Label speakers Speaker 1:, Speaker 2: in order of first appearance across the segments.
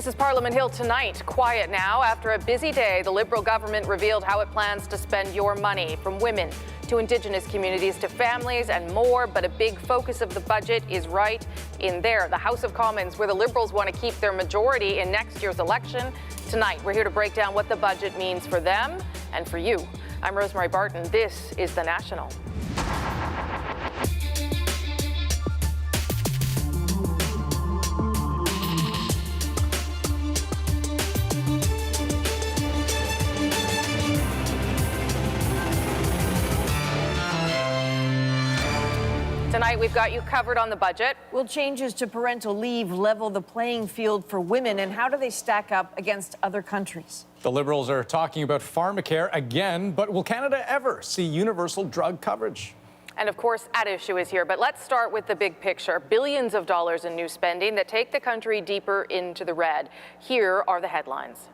Speaker 1: This is Parliament Hill tonight. Quiet now. After a busy day, the Liberal government revealed how it plans to spend your money, from women to Indigenous communities to families and more. But a big focus of the budget is right in there, the House of Commons, where the Liberals want to keep their majority in next year's election. Tonight, we're here to break down what the budget means for them and for you. I'm Rosemary Barton. This is The National. Tonight, we've got you covered on the budget.
Speaker 2: Will changes to parental leave level the playing field for women, and how do they stack up against other countries?
Speaker 3: The Liberals are talking about pharmacare again, but will Canada ever see universal drug coverage?
Speaker 1: And of course, at issue is here, but let's start with the big picture. Billions of dollars in new spending that take the country deeper into the red. Here are the headlines.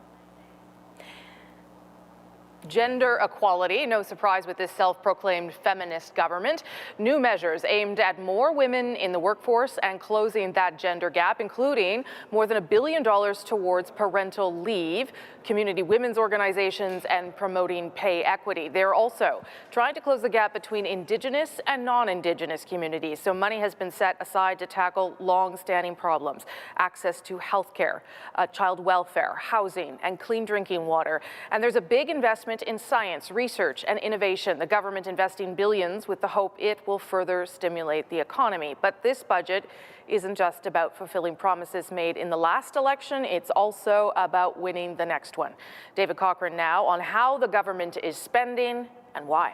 Speaker 1: Gender equality, no surprise with this self-proclaimed feminist government. New measures aimed at more women in the workforce and closing that gender gap, including more than $1 billion towards parental leave, community women's organizations, and promoting pay equity. They're also trying to close the gap between Indigenous and non-Indigenous communities. So money has been set aside to tackle long-standing problems: access to health care, child welfare, housing, and clean drinking water. And there's a big investment in science, research, and innovation. The government investing billions with the hope it will further stimulate the economy. But this budget isn't just about fulfilling promises made in the last election, it's also about winning the next one. David Cochrane now on how the government is spending and why.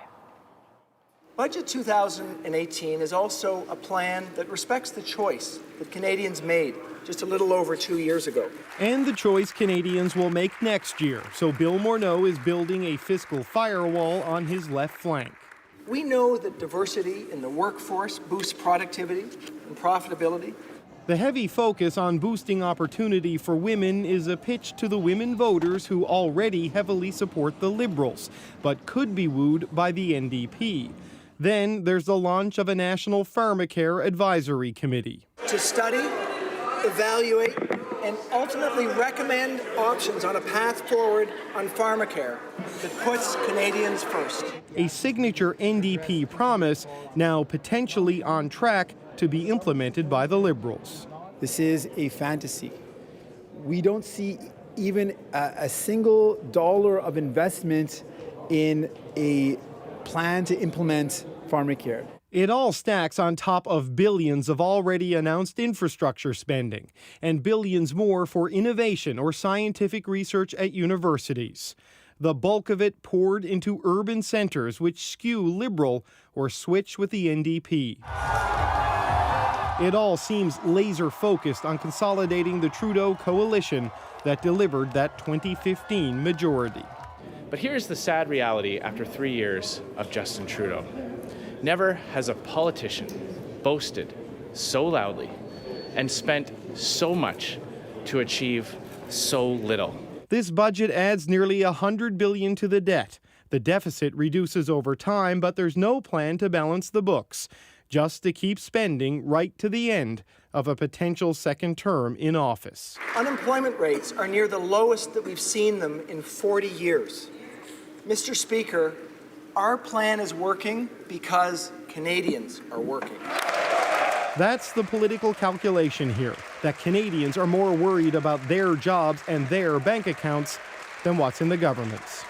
Speaker 4: Budget 2018 is also a plan that respects the choice that Canadians made just a little over 2 years ago.
Speaker 5: And the choice Canadians will make next year. So Bill Morneau is building a fiscal firewall on his left flank.
Speaker 4: We know that diversity in the workforce boosts productivity and profitability.
Speaker 5: The heavy focus on boosting opportunity for women is a pitch to the women voters who already heavily support the Liberals, but could be wooed by the NDP. Then there's the launch of a National Pharmacare Advisory Committee.
Speaker 4: To study, evaluate, and ultimately recommend options on a path forward on pharmacare that puts Canadians first.
Speaker 5: A signature NDP promise now potentially on track to be implemented by the Liberals.
Speaker 6: This is a fantasy. We don't see even a single dollar of investment in a plan to implement pharmacare.
Speaker 5: It all stacks on top of billions of already announced infrastructure spending and billions more for innovation or scientific research at universities. The bulk of it poured into urban centres which skew Liberal or switch with the NDP. It all seems laser focused on consolidating the Trudeau coalition that delivered that 2015 majority.
Speaker 7: But here's the sad reality after 3 years of Justin Trudeau. Never has a politician boasted so loudly and spent so much to achieve so little.
Speaker 5: This budget adds nearly $100 billion to the debt. The deficit reduces over time, but there's no plan to balance the books, just to keep spending right to the end of a potential second term in office.
Speaker 4: Unemployment rates are near the lowest that we've seen them in 40 years. Mr. Speaker, our plan is working because Canadians are working.
Speaker 5: That's the political calculation here, that Canadians are more worried about their jobs and their bank accounts than what's in the government's.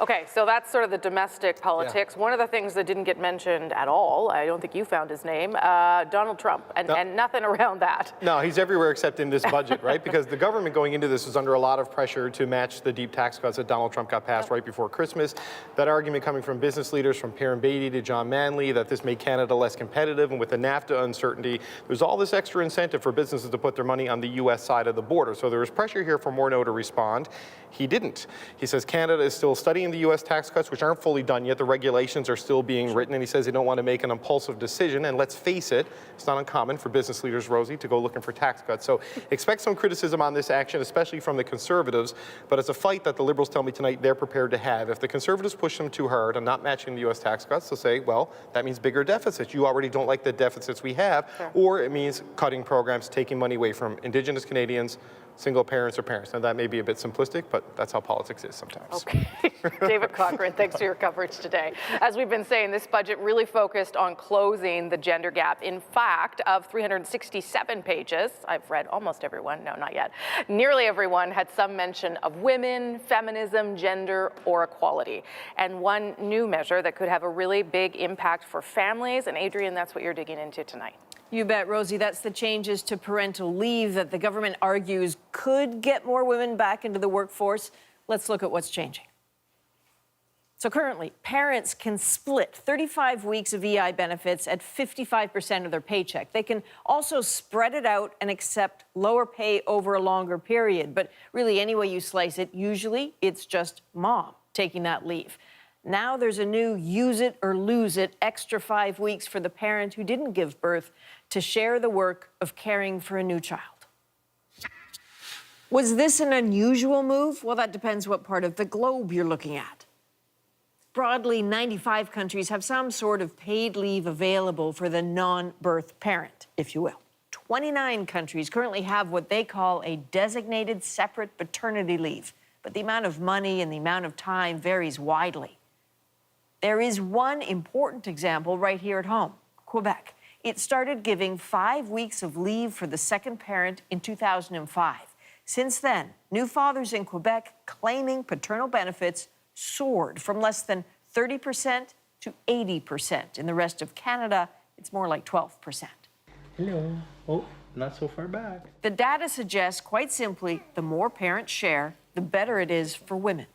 Speaker 1: Okay, so that's sort of the domestic politics. Yeah. One of the things that didn't get mentioned at all, I don't think you found his name, Donald Trump, and nothing around that.
Speaker 8: No, he's everywhere except in this budget, right? Because the government going into this was under a lot of pressure to match the deep tax cuts that Donald Trump got passed right before Christmas. That argument coming from business leaders, from Perrin Beatty to John Manley, that this made Canada less competitive, and with the NAFTA uncertainty, there's all this extra incentive for businesses to put their money on the U.S. side of the border. So there was pressure here for Morneau to respond. He didn't. He says Canada is still studying in the U.S. tax cuts, which aren't fully done yet. The regulations are still being written, and he says they don't want to make an impulsive decision. And let's face it, it's not uncommon for business leaders, Rosie, to go looking for tax cuts. So expect some criticism on this action, especially from the Conservatives. But it's a fight that the Liberals tell me tonight they're prepared to have. If the Conservatives push them too hard on not matching the U.S. tax cuts, they'll say, well, that means bigger deficits. You already don't like the deficits we have.
Speaker 1: Sure.
Speaker 8: Or it means cutting programs, taking money away from Indigenous Canadians, single parents or parents. Now, that may be a bit simplistic, but that's how politics is sometimes.
Speaker 1: Okay. David Cochran, thanks for your coverage today. As we've been saying, this budget really focused on closing the gender gap. In fact, of 367 pages, I've read almost everyone, no, not yet, nearly everyone had some mention of women, feminism, gender, or equality. And one new measure that could have a really big impact for families. And Adrian, that's what you're digging into tonight.
Speaker 2: You bet, Rosie. That's the changes to parental leave that the government argues could get more women back into the workforce. Let's look at what's changing. So currently, parents can split 35 weeks of EI benefits at 55% of their paycheck. They can also spread it out and accept lower pay over a longer period. But really, any way you slice it, usually it's just mom taking that leave. Now there's a new use it or lose it extra 5 weeks for the parent who didn't give birth to share the work of caring for a new child. Was this an unusual move? Well, that depends what part of the globe you're looking at. Broadly, 95 countries have some sort of paid leave available for the non-birth parent, if you will. 29 countries currently have what they call a designated separate paternity leave, but the amount of money and the amount of time varies widely. There is one important example right here at home, Quebec. It started giving 5 weeks of leave for the second parent in 2005. Since then, new fathers in Quebec claiming paternal benefits soared from less than 30% to 80%. In the rest of Canada, it's more like 12%.
Speaker 9: Hello. Oh, not so far back.
Speaker 2: The data suggests, quite simply, the more parents share, the better it is for women.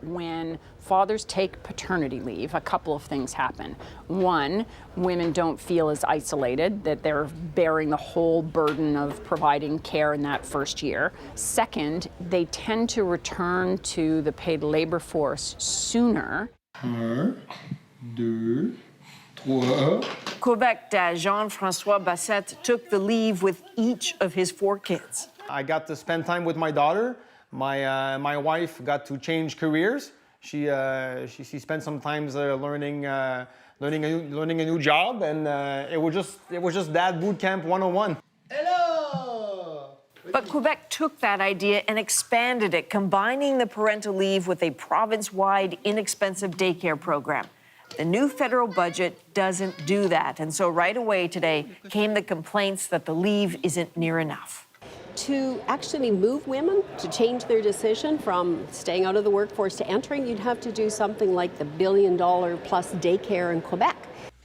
Speaker 10: When fathers take paternity leave, a couple of things happen. One, women don't feel as isolated, that they're bearing the whole burden of providing care in that first year. Second, they tend to return to the paid labor force sooner.
Speaker 9: 1, 2, 3.
Speaker 2: Quebec dad Jean-François Bassette took the leave with each of his 4 kids.
Speaker 11: I got to spend time with my daughter. My wife got to change careers. She spent some time learning a new job, and it was just Dad Boot Camp 101.
Speaker 9: Hello.
Speaker 2: But Quebec took that idea and expanded it, combining the parental leave with a province-wide inexpensive daycare program. The new federal budget doesn't do that, and so right away today came the complaints that the leave isn't near enough.
Speaker 12: To actually move women to change their decision from staying out of the workforce to entering, you'd have to do something like the $1 billion plus daycare in Quebec.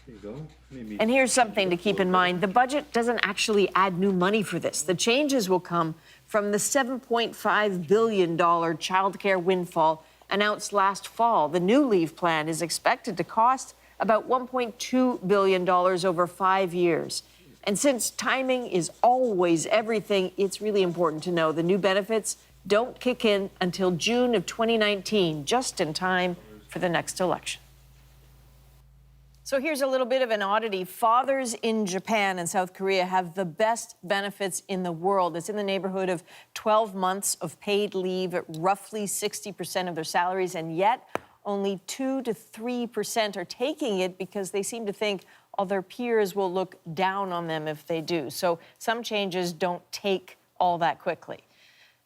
Speaker 9: There you go. Maybe.
Speaker 2: And here's something to keep in mind. The budget doesn't actually add new money for this. The changes will come from the $7.5 billion childcare windfall announced last fall. The new leave plan is expected to cost about $1.2 billion over 5 years. And since timing is always everything, it's really important to know the new benefits don't kick in until June of 2019, just in time for the next election. So here's a little bit of an oddity. Fathers in Japan and South Korea have the best benefits in the world. It's in the neighborhood of 12 months of paid leave at roughly 60% of their salaries, and yet only 2 to 3% are taking it because they seem to think all their peers will look down on them if they do. So some changes don't take all that quickly.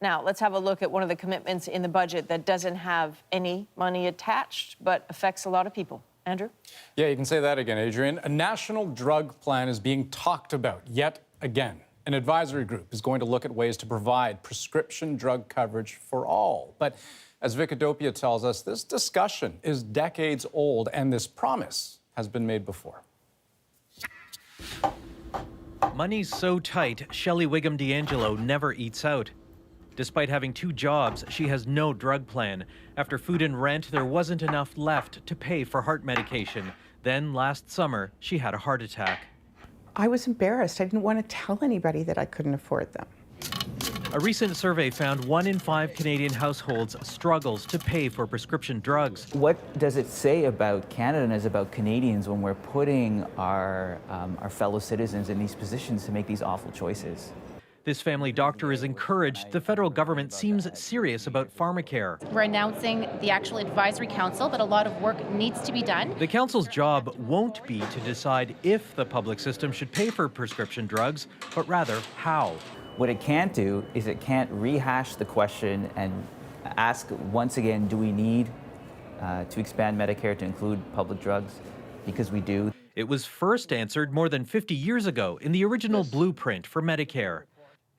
Speaker 2: Now, let's have a look at one of the commitments in the budget that doesn't have any money attached, but affects a lot of people. Andrew?
Speaker 3: Yeah, you can say that again, Adrian. A national drug plan is being talked about yet again. An advisory group is going to look at ways to provide prescription drug coverage for all. But as Vicadopia tells us, this discussion is decades old, and this promise has been made before.
Speaker 13: Money's so tight, Shelley Wiggum D'Angelo never eats out. Despite having 2 jobs, she has no drug plan. After food and rent, there wasn't enough left to pay for heart medication. Then last summer, she had a heart attack.
Speaker 14: I was embarrassed. I didn't want to tell anybody that I couldn't afford them.
Speaker 13: A recent survey found 1 in 5 Canadian households struggles to pay for prescription drugs.
Speaker 14: What does it say about Canada and about Canadians when we're putting our fellow citizens in these positions to make these awful choices?
Speaker 13: This family doctor is encouraged the federal government seems serious about pharmacare.
Speaker 15: We're announcing the actual advisory council, but a lot of work needs to be done.
Speaker 13: The council's job won't be to decide if the public system should pay for prescription drugs, but rather how.
Speaker 14: What it can't do is it can't rehash the question and ask once again, do we need to expand Medicare to include public drugs? Because we do.
Speaker 13: It was first answered more than 50 years ago in the original blueprint for Medicare.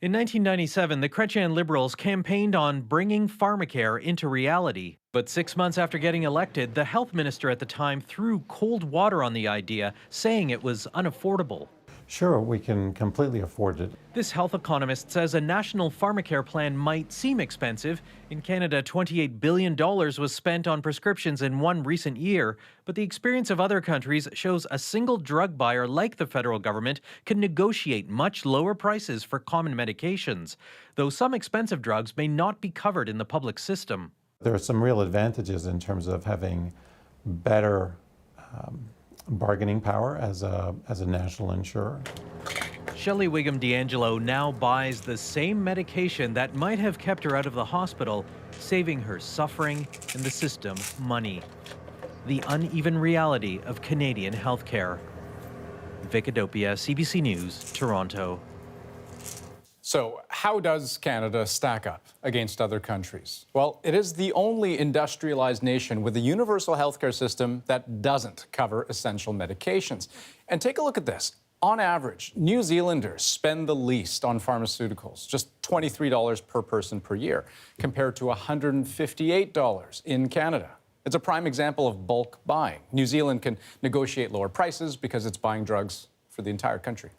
Speaker 13: In 1997, the Chrétien Liberals campaigned on bringing pharmacare into reality. But 6 months after getting elected, the health minister at the time threw cold water on the idea, saying it was unaffordable.
Speaker 16: Sure, we can completely afford it.
Speaker 13: This health economist says a national pharmacare plan might seem expensive. In Canada, $28 billion was spent on prescriptions in one recent year, but the experience of other countries shows a single drug buyer like the federal government can negotiate much lower prices for common medications, though some expensive drugs may not be covered in the public system.
Speaker 16: There are some real advantages in terms of having better bargaining power as a national insurer.
Speaker 13: Shelley Wigham D'Angelo now buys the same medication that might have kept her out of the hospital, saving her suffering and the system money. The uneven reality of Canadian healthcare. Vic Adopia, CBC News, Toronto.
Speaker 3: So how does Canada stack up against other countries? Well, it is the only industrialized nation with a universal healthcare system that doesn't cover essential medications. And take a look at this. On average, New Zealanders spend the least on pharmaceuticals, just $23 per person per year, compared to $158 in Canada. It's a prime example of bulk buying. New Zealand can negotiate lower prices because it's buying drugs for the entire country.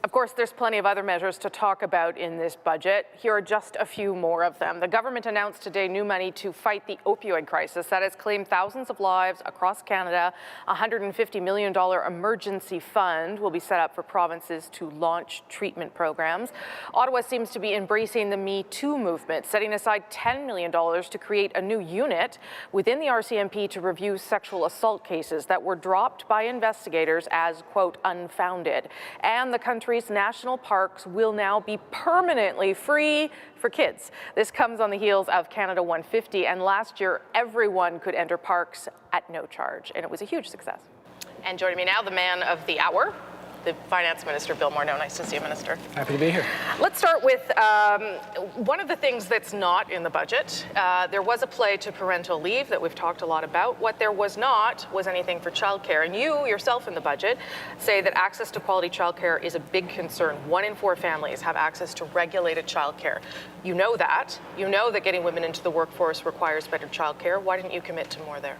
Speaker 1: Of course, there's plenty of other measures to talk about in this budget. Here are just a few more of them. The government announced today new money to fight the opioid crisis that has claimed thousands of lives across Canada. A $150 million emergency fund will be set up for provinces to launch treatment programs. Ottawa seems to be embracing the Me Too movement, setting aside $10 million to create a new unit within the RCMP to review sexual assault cases that were dropped by investigators as, quote, unfounded. And the country's national parks will now be permanently free for kids. This comes on the heels of Canada 150, and last year everyone could enter parks at no charge, and it was a huge success. And joining me now, the man of the hour, the Finance Minister, Bill Morneau. Nice to see you, Minister.
Speaker 4: Happy to be here.
Speaker 1: Let's start with one of the things that's not in the budget. There was a play to parental leave that we've talked a lot about. What there was not was anything for childcare. And you yourself in the budget say that access to quality childcare is a big concern. 1 in 4 families have access to regulated childcare. You know that. You know that getting women into the workforce requires better childcare. Why didn't you commit to more there?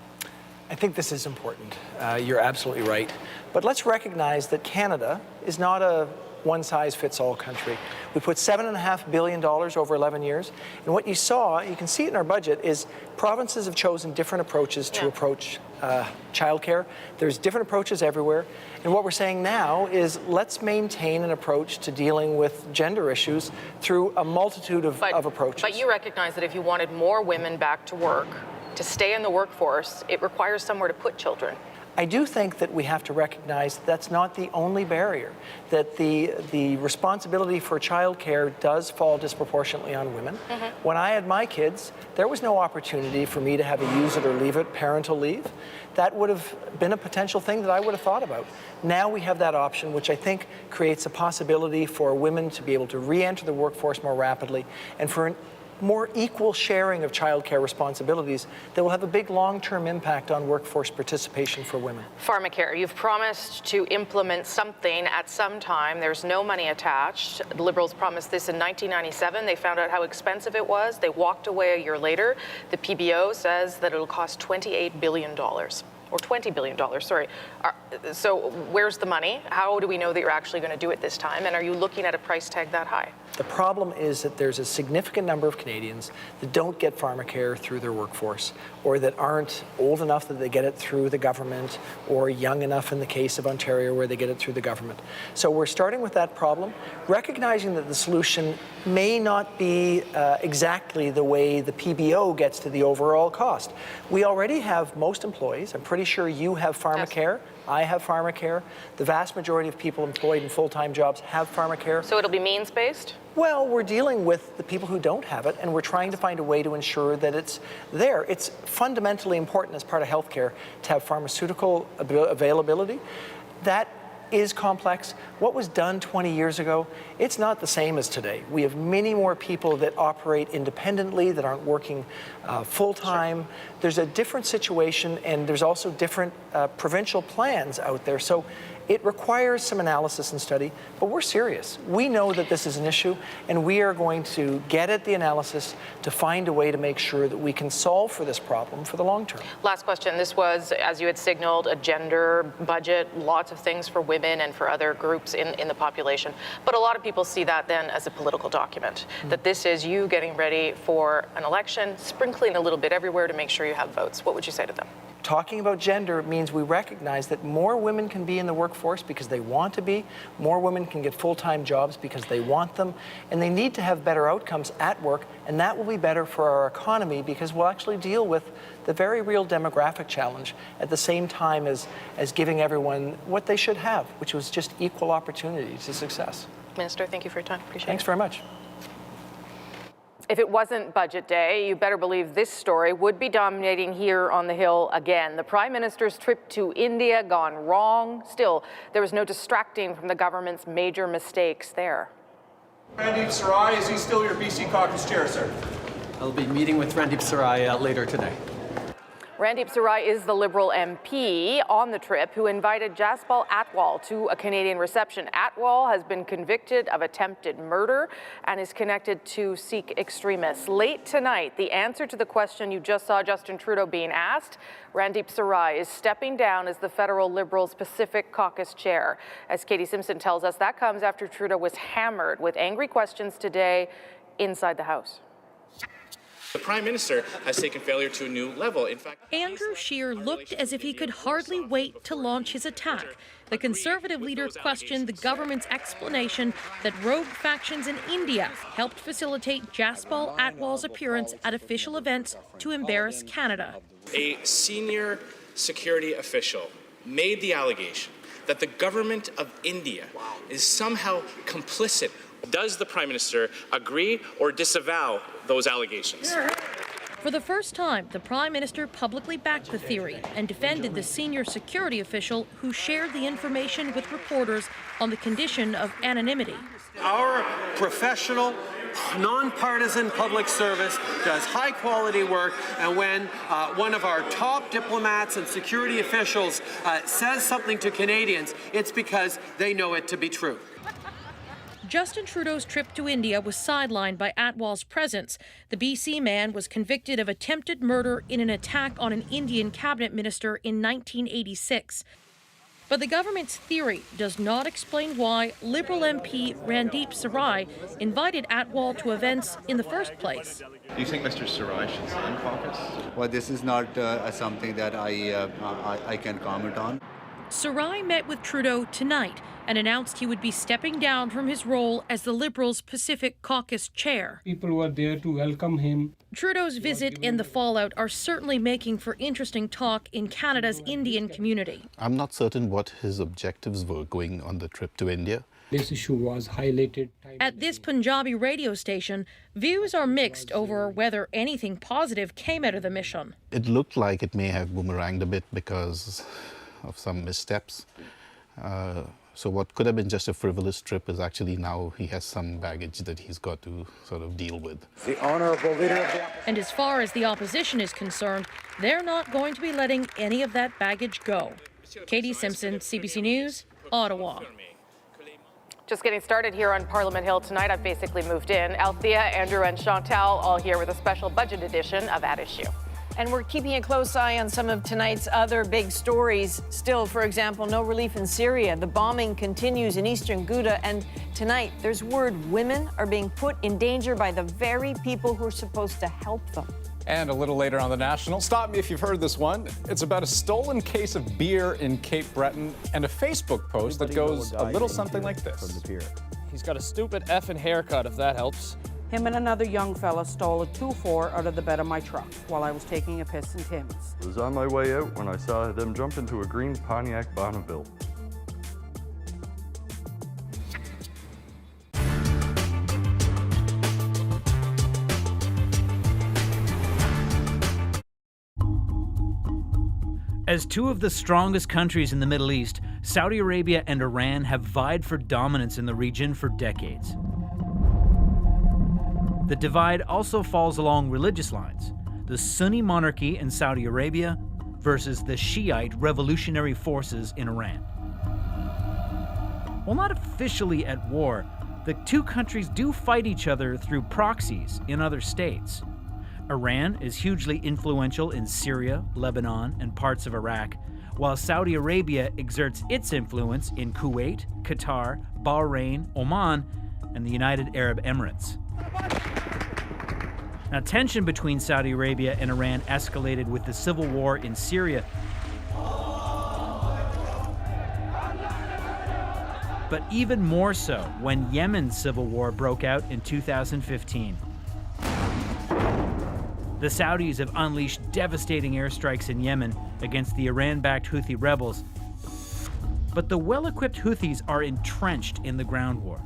Speaker 4: I think this is important. You're absolutely right. But let's recognize that Canada is not a one-size-fits-all country. We put $7.5 billion over 11 years. And what you saw, you can see it in our budget, is provinces have chosen different approaches to approach childcare. There's different approaches everywhere. And what we're saying now is let's maintain an approach to dealing with gender issues through a multitude of approaches.
Speaker 1: But you recognize that if you wanted more women back to work, to stay in the workforce, it requires somewhere to put children.
Speaker 4: I do think that we have to recognize that's not the only barrier, that the responsibility for childcare does fall disproportionately on women. Mm-hmm. When I had my kids, there was no opportunity for me to have a use it or leave it parental leave. That would have been a potential thing that I would have thought about. Now we have that option, which I think creates a possibility for women to be able to re-enter the workforce more rapidly and for an more equal sharing of childcare responsibilities that will have a big long-term impact on workforce participation for women.
Speaker 1: Pharmacare, you've promised to implement something at some time. There's no money attached. The Liberals promised this in 1997. They found out how expensive it was. They walked away a year later. The PBO says that it'll cost $28 billion. Or $20 billion, sorry. So where's the money? How do we know that you're actually going to do it this time? And are you looking at a price tag that high?
Speaker 4: The problem is that there's a significant number of Canadians that don't get pharmacare through their workforce, or that aren't old enough that they get it through the government, or young enough in the case of Ontario where they get it through the government. So we're starting with that problem, recognizing that the solution may not be exactly the way the PBO gets to the overall cost. We already have most employees. I'm pretty sure you have pharmacare. I have pharmacare. The vast majority of people employed in full-time jobs have pharmacare.
Speaker 1: So it'll be means-based?
Speaker 4: Well, we're dealing with the people who don't have it, and we're trying to find a way to ensure that it's there. It's fundamentally important as part of healthcare to have pharmaceutical availability. That is complex. What was done 20 years ago, it's not the same as today. We have many more people that operate independently, that aren't working full-time. There's a different situation, and there's also different provincial plans out there. So it requires some analysis and study, but we're serious. We know that this is an issue, and we are going to get at the analysis to find a way to make sure that we can solve for this problem for the long term.
Speaker 1: Last question. This was, as you had signaled, a gender budget, lots of things for women and for other groups in the population. But a lot of people see that then as a political document, that this is you getting ready for an election, sprinkling a little bit everywhere to make sure you have votes. What would you say to them?
Speaker 4: Talking about gender means we recognize that more women can be in the workforce because they want to be, more women can get full-time jobs because they want them, and they need to have better outcomes at work, and that will be better for our economy because we'll actually deal with the very real demographic challenge at the same time as giving everyone what they should have, which was just equal opportunity to success.
Speaker 1: Minister, thank you for your time. Appreciate it.
Speaker 4: Thanks very much.
Speaker 1: If it wasn't budget day, you better believe this story would be dominating here on the Hill again. The Prime Minister's trip to India gone wrong. Still, there was no distracting from the government's major mistakes there.
Speaker 17: Randeep Sarai, is he still your BC caucus chair, sir?
Speaker 18: I'll be meeting with Randeep Sarai later today.
Speaker 1: Randeep Sarai is the Liberal MP on the trip who invited Jaspal Atwal to a Canadian reception. Atwal has been convicted of attempted murder and is connected to Sikh extremists. Late tonight, the answer to the question you just saw Justin Trudeau being asked, Randeep Sarai is stepping down as the federal Liberals Pacific Caucus chair. As Katie Simpson tells us, that comes after Trudeau was hammered with angry questions today inside the House.
Speaker 19: The Prime Minister has taken failure to a new level. In fact,
Speaker 20: Andrew Scheer looked as if he could hardly wait to launch his attack. The Conservative leader questioned the government's explanation that rogue factions in India helped facilitate Jaspal Atwal's appearance at official events to embarrass Canada.
Speaker 19: A senior security official made the allegation that the government of India is somehow complicit. Does the Prime Minister agree or disavow those allegations?
Speaker 20: For the first time, the Prime Minister publicly backed the theory and defended the senior security official who shared the information with reporters on the condition of anonymity.
Speaker 18: Our professional, nonpartisan public service does high-quality work, and when one of our top diplomats and security officials says something to Canadians, it's because they know it to be true.
Speaker 20: Justin Trudeau's trip to India was sidelined by Atwal's presence. The BC man was convicted of attempted murder in an attack on an Indian cabinet minister in 1986. But the government's theory does not explain why Liberal MP Randeep Sarai invited Atwal to events in the first place.
Speaker 21: Do you think Mr. Sarai should stay in caucus?
Speaker 22: Well, this is not something that I can comment on.
Speaker 20: Sarai met with Trudeau tonight and announced he would be stepping down from his role as the Liberals' Pacific Caucus chair.
Speaker 23: People were there to welcome him.
Speaker 20: Trudeau's visit and the fallout are certainly making for interesting talk in Canada's Indian community.
Speaker 24: I'm not certain what his objectives were going on the trip to India.
Speaker 23: This issue was highlighted.
Speaker 20: At this Punjabi radio station, views are mixed over whether anything positive came out of the mission.
Speaker 24: It looked like it may have boomeranged a bit because of some missteps. So what could have been just a frivolous trip is actually now he has some baggage that he's got to sort of deal with.
Speaker 23: The honourable leader of the...
Speaker 20: And as far as the opposition is concerned, they're not going to be letting any of that baggage go. Katie Simpson, CBC News, Ottawa.
Speaker 1: Just getting started here on Parliament Hill tonight. I've basically moved in. Althea, Andrew, and Chantal all here with a special budget edition of At Issue.
Speaker 2: And we're keeping a close eye on some of tonight's other big stories. Still, for example, no relief in Syria. The bombing continues in eastern Ghouta. And tonight, there's word women are being put in danger by the very people who are supposed to help them.
Speaker 3: And a little later on the National, stop me if you've heard this one. It's about a stolen case of beer in Cape Breton and a Facebook post that goes a little something like this. From the pier.
Speaker 5: He's got a stupid effing haircut, if that helps.
Speaker 6: Him and another young fella stole a 2-4 out of the bed of my truck while I was taking a piss in Tim's.
Speaker 7: I was on my way out when I saw them jump into a green Pontiac Bonneville.
Speaker 8: As two of the strongest countries in the Middle East, Saudi Arabia and Iran have vied for dominance in the region for decades. The divide also falls along religious lines. The Sunni monarchy in Saudi Arabia versus the Shiite revolutionary forces in Iran. While not officially at war, the two countries do fight each other through proxies in other states. Iran is hugely influential in Syria, Lebanon, and parts of Iraq, while Saudi Arabia exerts its influence in Kuwait, Qatar, Bahrain, Oman, and the United Arab Emirates. Now, tension between Saudi Arabia and Iran escalated with the civil war in Syria. But even more so when Yemen's civil war broke out in 2015. The Saudis have unleashed devastating airstrikes in Yemen against the Iran-backed Houthi rebels. But the well-equipped Houthis are entrenched in the ground war.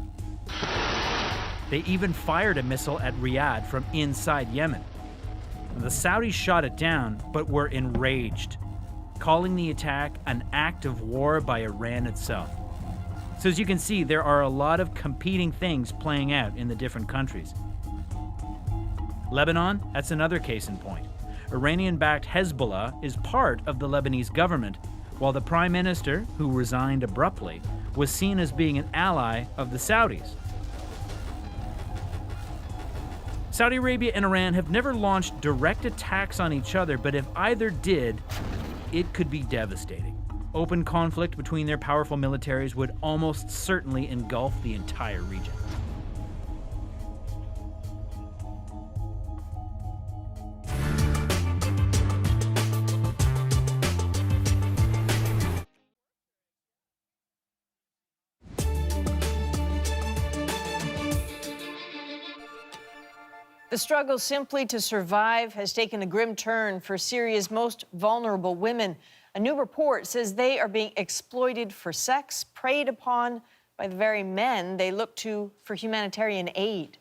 Speaker 8: They even fired a missile at Riyadh from inside Yemen. The Saudis shot it down, but were enraged, calling the attack an act of war by Iran itself. So as you can see, there are a lot of competing things playing out in the different countries. Lebanon, that's another case in point. Iranian-backed Hezbollah is part of the Lebanese government, while the prime minister, who resigned abruptly, was seen as being an ally of the Saudis. Saudi Arabia and Iran have never launched direct attacks on each other, but if either did, it could be devastating. Open conflict between their powerful militaries would almost certainly engulf the entire region.
Speaker 2: The struggle simply to survive has taken a grim turn for Syria's most vulnerable women. A new report says they are being exploited for sex, preyed upon by the very men they look to for humanitarian aid.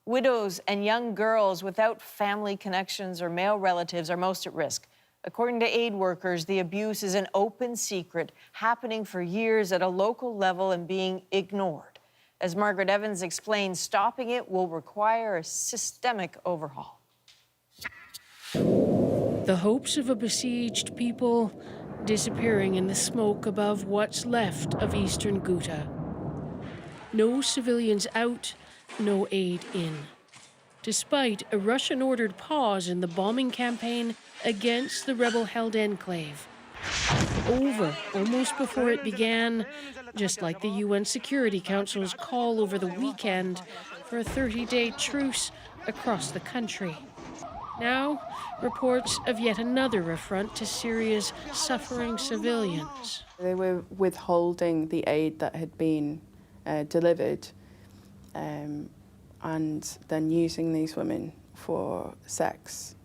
Speaker 2: Widows and young girls without family connections or male relatives are most at risk. According to aid workers, the abuse is an open secret, happening for years at a local level and being ignored. As Margaret Evans explains, stopping it will require a systemic overhaul.
Speaker 25: The hopes of a besieged people disappearing in the smoke above what's left of eastern Ghouta. No civilians out, no aid in. Despite a Russian-ordered pause in the bombing campaign against the rebel-held enclave. Over almost before it began, just like the UN Security Council's call over the weekend for a 30-day truce across the country. Now, reports of yet another affront to Syria's suffering civilians.
Speaker 26: They were withholding the aid that had been delivered and then using these women for sex.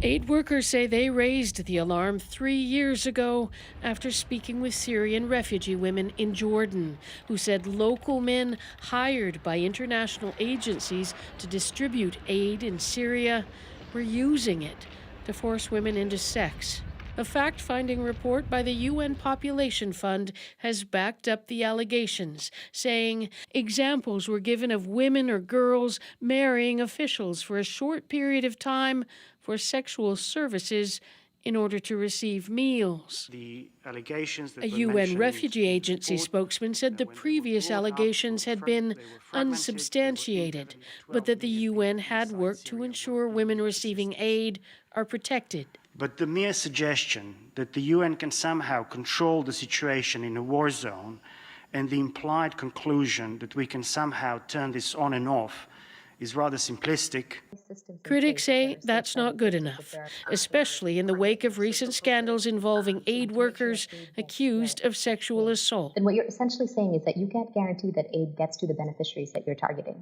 Speaker 25: Aid workers say they raised the alarm 3 years ago after speaking with Syrian refugee women in Jordan, who said local men hired by international agencies to distribute aid in Syria were using it to force women into sex. A fact-finding report by the UN Population Fund has backed up the allegations, saying examples were given of women or girls marrying officials for a short period of time for sexual services in order to receive meals.
Speaker 9: The allegations that
Speaker 25: A UN Refugee Agency spokesman said the previous allegations had been unsubstantiated, but that the UN had worked to ensure women receiving aid are protected.
Speaker 9: But the mere suggestion that the UN can somehow control the situation in a war zone and the implied conclusion that we can somehow turn this on and off is rather simplistic.
Speaker 25: Critics say that's not good enough, especially in the wake of recent scandals involving aid workers accused of sexual assault.
Speaker 10: Then what you're essentially saying is that you can't guarantee that aid gets to the beneficiaries that you're targeting.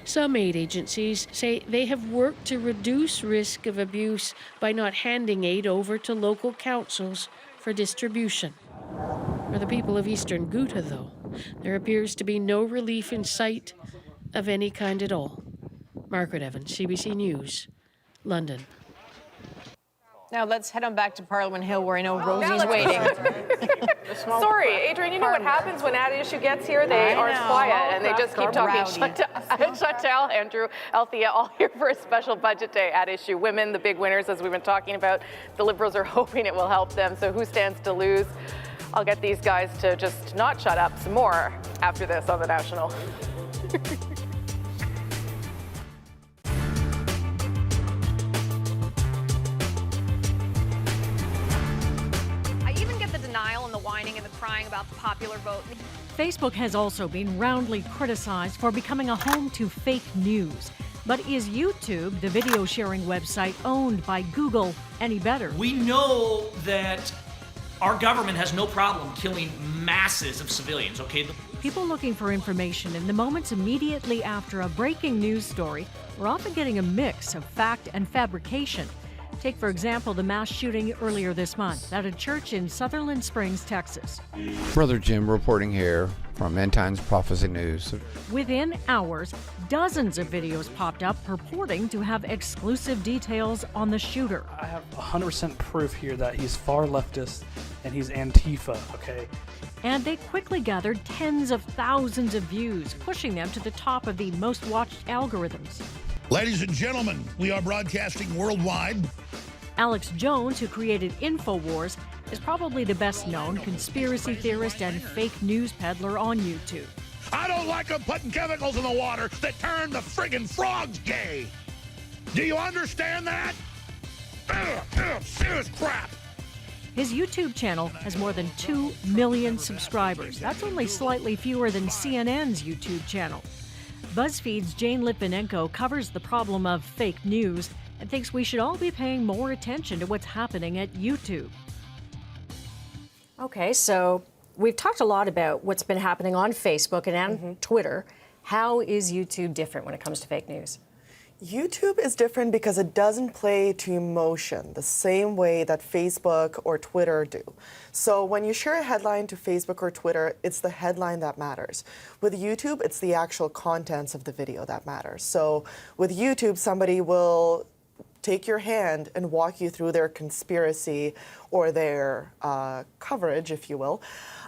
Speaker 25: Some aid agencies say they have worked to reduce risk of abuse by not handing aid over to local councils for distribution. For the people of Eastern Ghouta, though, there appears to be no relief in sight of any kind at all. Margaret Evans, CBC News, London.
Speaker 2: Now let's head on back to Parliament Hill, where I know Rosie's waiting.
Speaker 1: Sorry, Adrian, you know what happens when At Issue gets here? They aren't quiet, and they just keep talking. Chantal, Andrew, Althea, all here for a special budget day at Issue. Women, the big winners, as we've been talking about. The Liberals are hoping it will help them, so who stands to lose? I'll get these guys to just not shut up some more after this on The National.
Speaker 11: Denial and the whining and the crying about the popular vote.
Speaker 20: Facebook has also been roundly criticized for becoming a home to fake news. But is YouTube, the video sharing website owned by Google, any better?
Speaker 12: We know that our government has no problem killing masses of civilians, okay?
Speaker 20: People looking for information in the moments immediately after a breaking news story are often getting a mix of fact and fabrication. Take, for example, the mass shooting earlier this month at a church in Sutherland Springs, Texas.
Speaker 14: Brother Jim reporting here from End Times Prophecy News.
Speaker 20: Within hours, dozens of videos popped up purporting to have exclusive details on the shooter.
Speaker 15: I have 100% proof here that he's far leftist and he's Antifa, okay?
Speaker 20: And they quickly gathered tens of thousands of views, pushing them to the top of the most watched algorithms.
Speaker 27: Ladies and gentlemen, we are broadcasting worldwide.
Speaker 20: Alex Jones, who created InfoWars, is probably the best known conspiracy theorist and fake news peddler on YouTube.
Speaker 27: I don't like them putting chemicals in the water that turn the friggin' frogs gay. Do you understand that? Serious crap.
Speaker 20: His YouTube channel has more than 2 million subscribers. That's only slightly fewer than CNN's YouTube channel. BuzzFeed's Jane Litvinenko covers the problem of fake news and thinks we should all be paying more attention to what's happening at YouTube.
Speaker 28: Okay, so we've talked a lot about what's been happening on Facebook and Twitter. How is YouTube different when it comes to fake news?
Speaker 29: YouTube is different because it doesn't play to emotion the same way that Facebook or Twitter do. So when you share a headline to Facebook or Twitter, it's the headline that matters. With YouTube, it's the actual contents of the video that matters. So with YouTube, somebody will take your hand and walk you through their conspiracy or their coverage, if you will.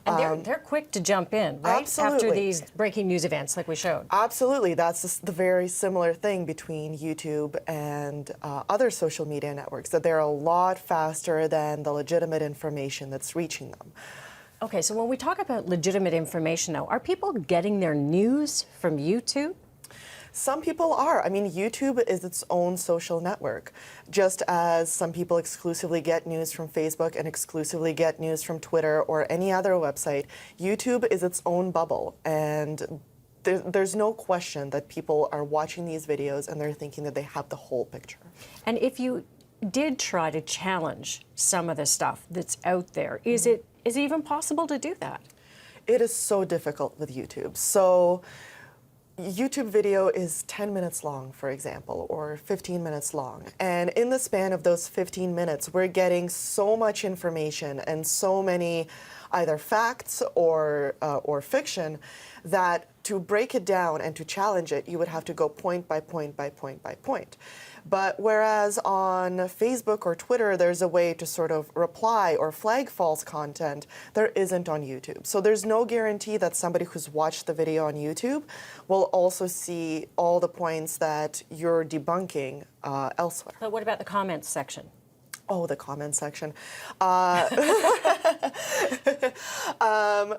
Speaker 28: And they're quick to jump in, right?
Speaker 29: Absolutely.
Speaker 28: After these breaking news events like we showed.
Speaker 29: Absolutely. That's the very similar thing between YouTube and other social media networks, that they're a lot faster than the legitimate information that's reaching them.
Speaker 28: Okay, so when we talk about legitimate information now, are people getting their news from YouTube?
Speaker 29: Some people are. I mean, YouTube is its own social network, just as some people exclusively get news from Facebook and exclusively get news from Twitter or any other website. YouTube is its own bubble, and there's no question that people are watching these videos and they're thinking that they have the whole picture.
Speaker 28: And if you did try to challenge some of the stuff that's out there, is it even possible to do that?
Speaker 29: It is so difficult with YouTube. So YouTube video is 10 minutes long, for example, or 15 minutes long. And in the span of those 15 minutes, we're getting so much information and so many either facts or fiction that to break it down and to challenge it, you would have to go point by point by point by point. But whereas on Facebook or Twitter, there's a way to sort of reply or flag false content, there isn't on YouTube. So there's no guarantee that somebody who's watched the video on YouTube will also see all the points that you're debunking elsewhere.
Speaker 28: But what about the comments section?
Speaker 29: Oh, the comment section.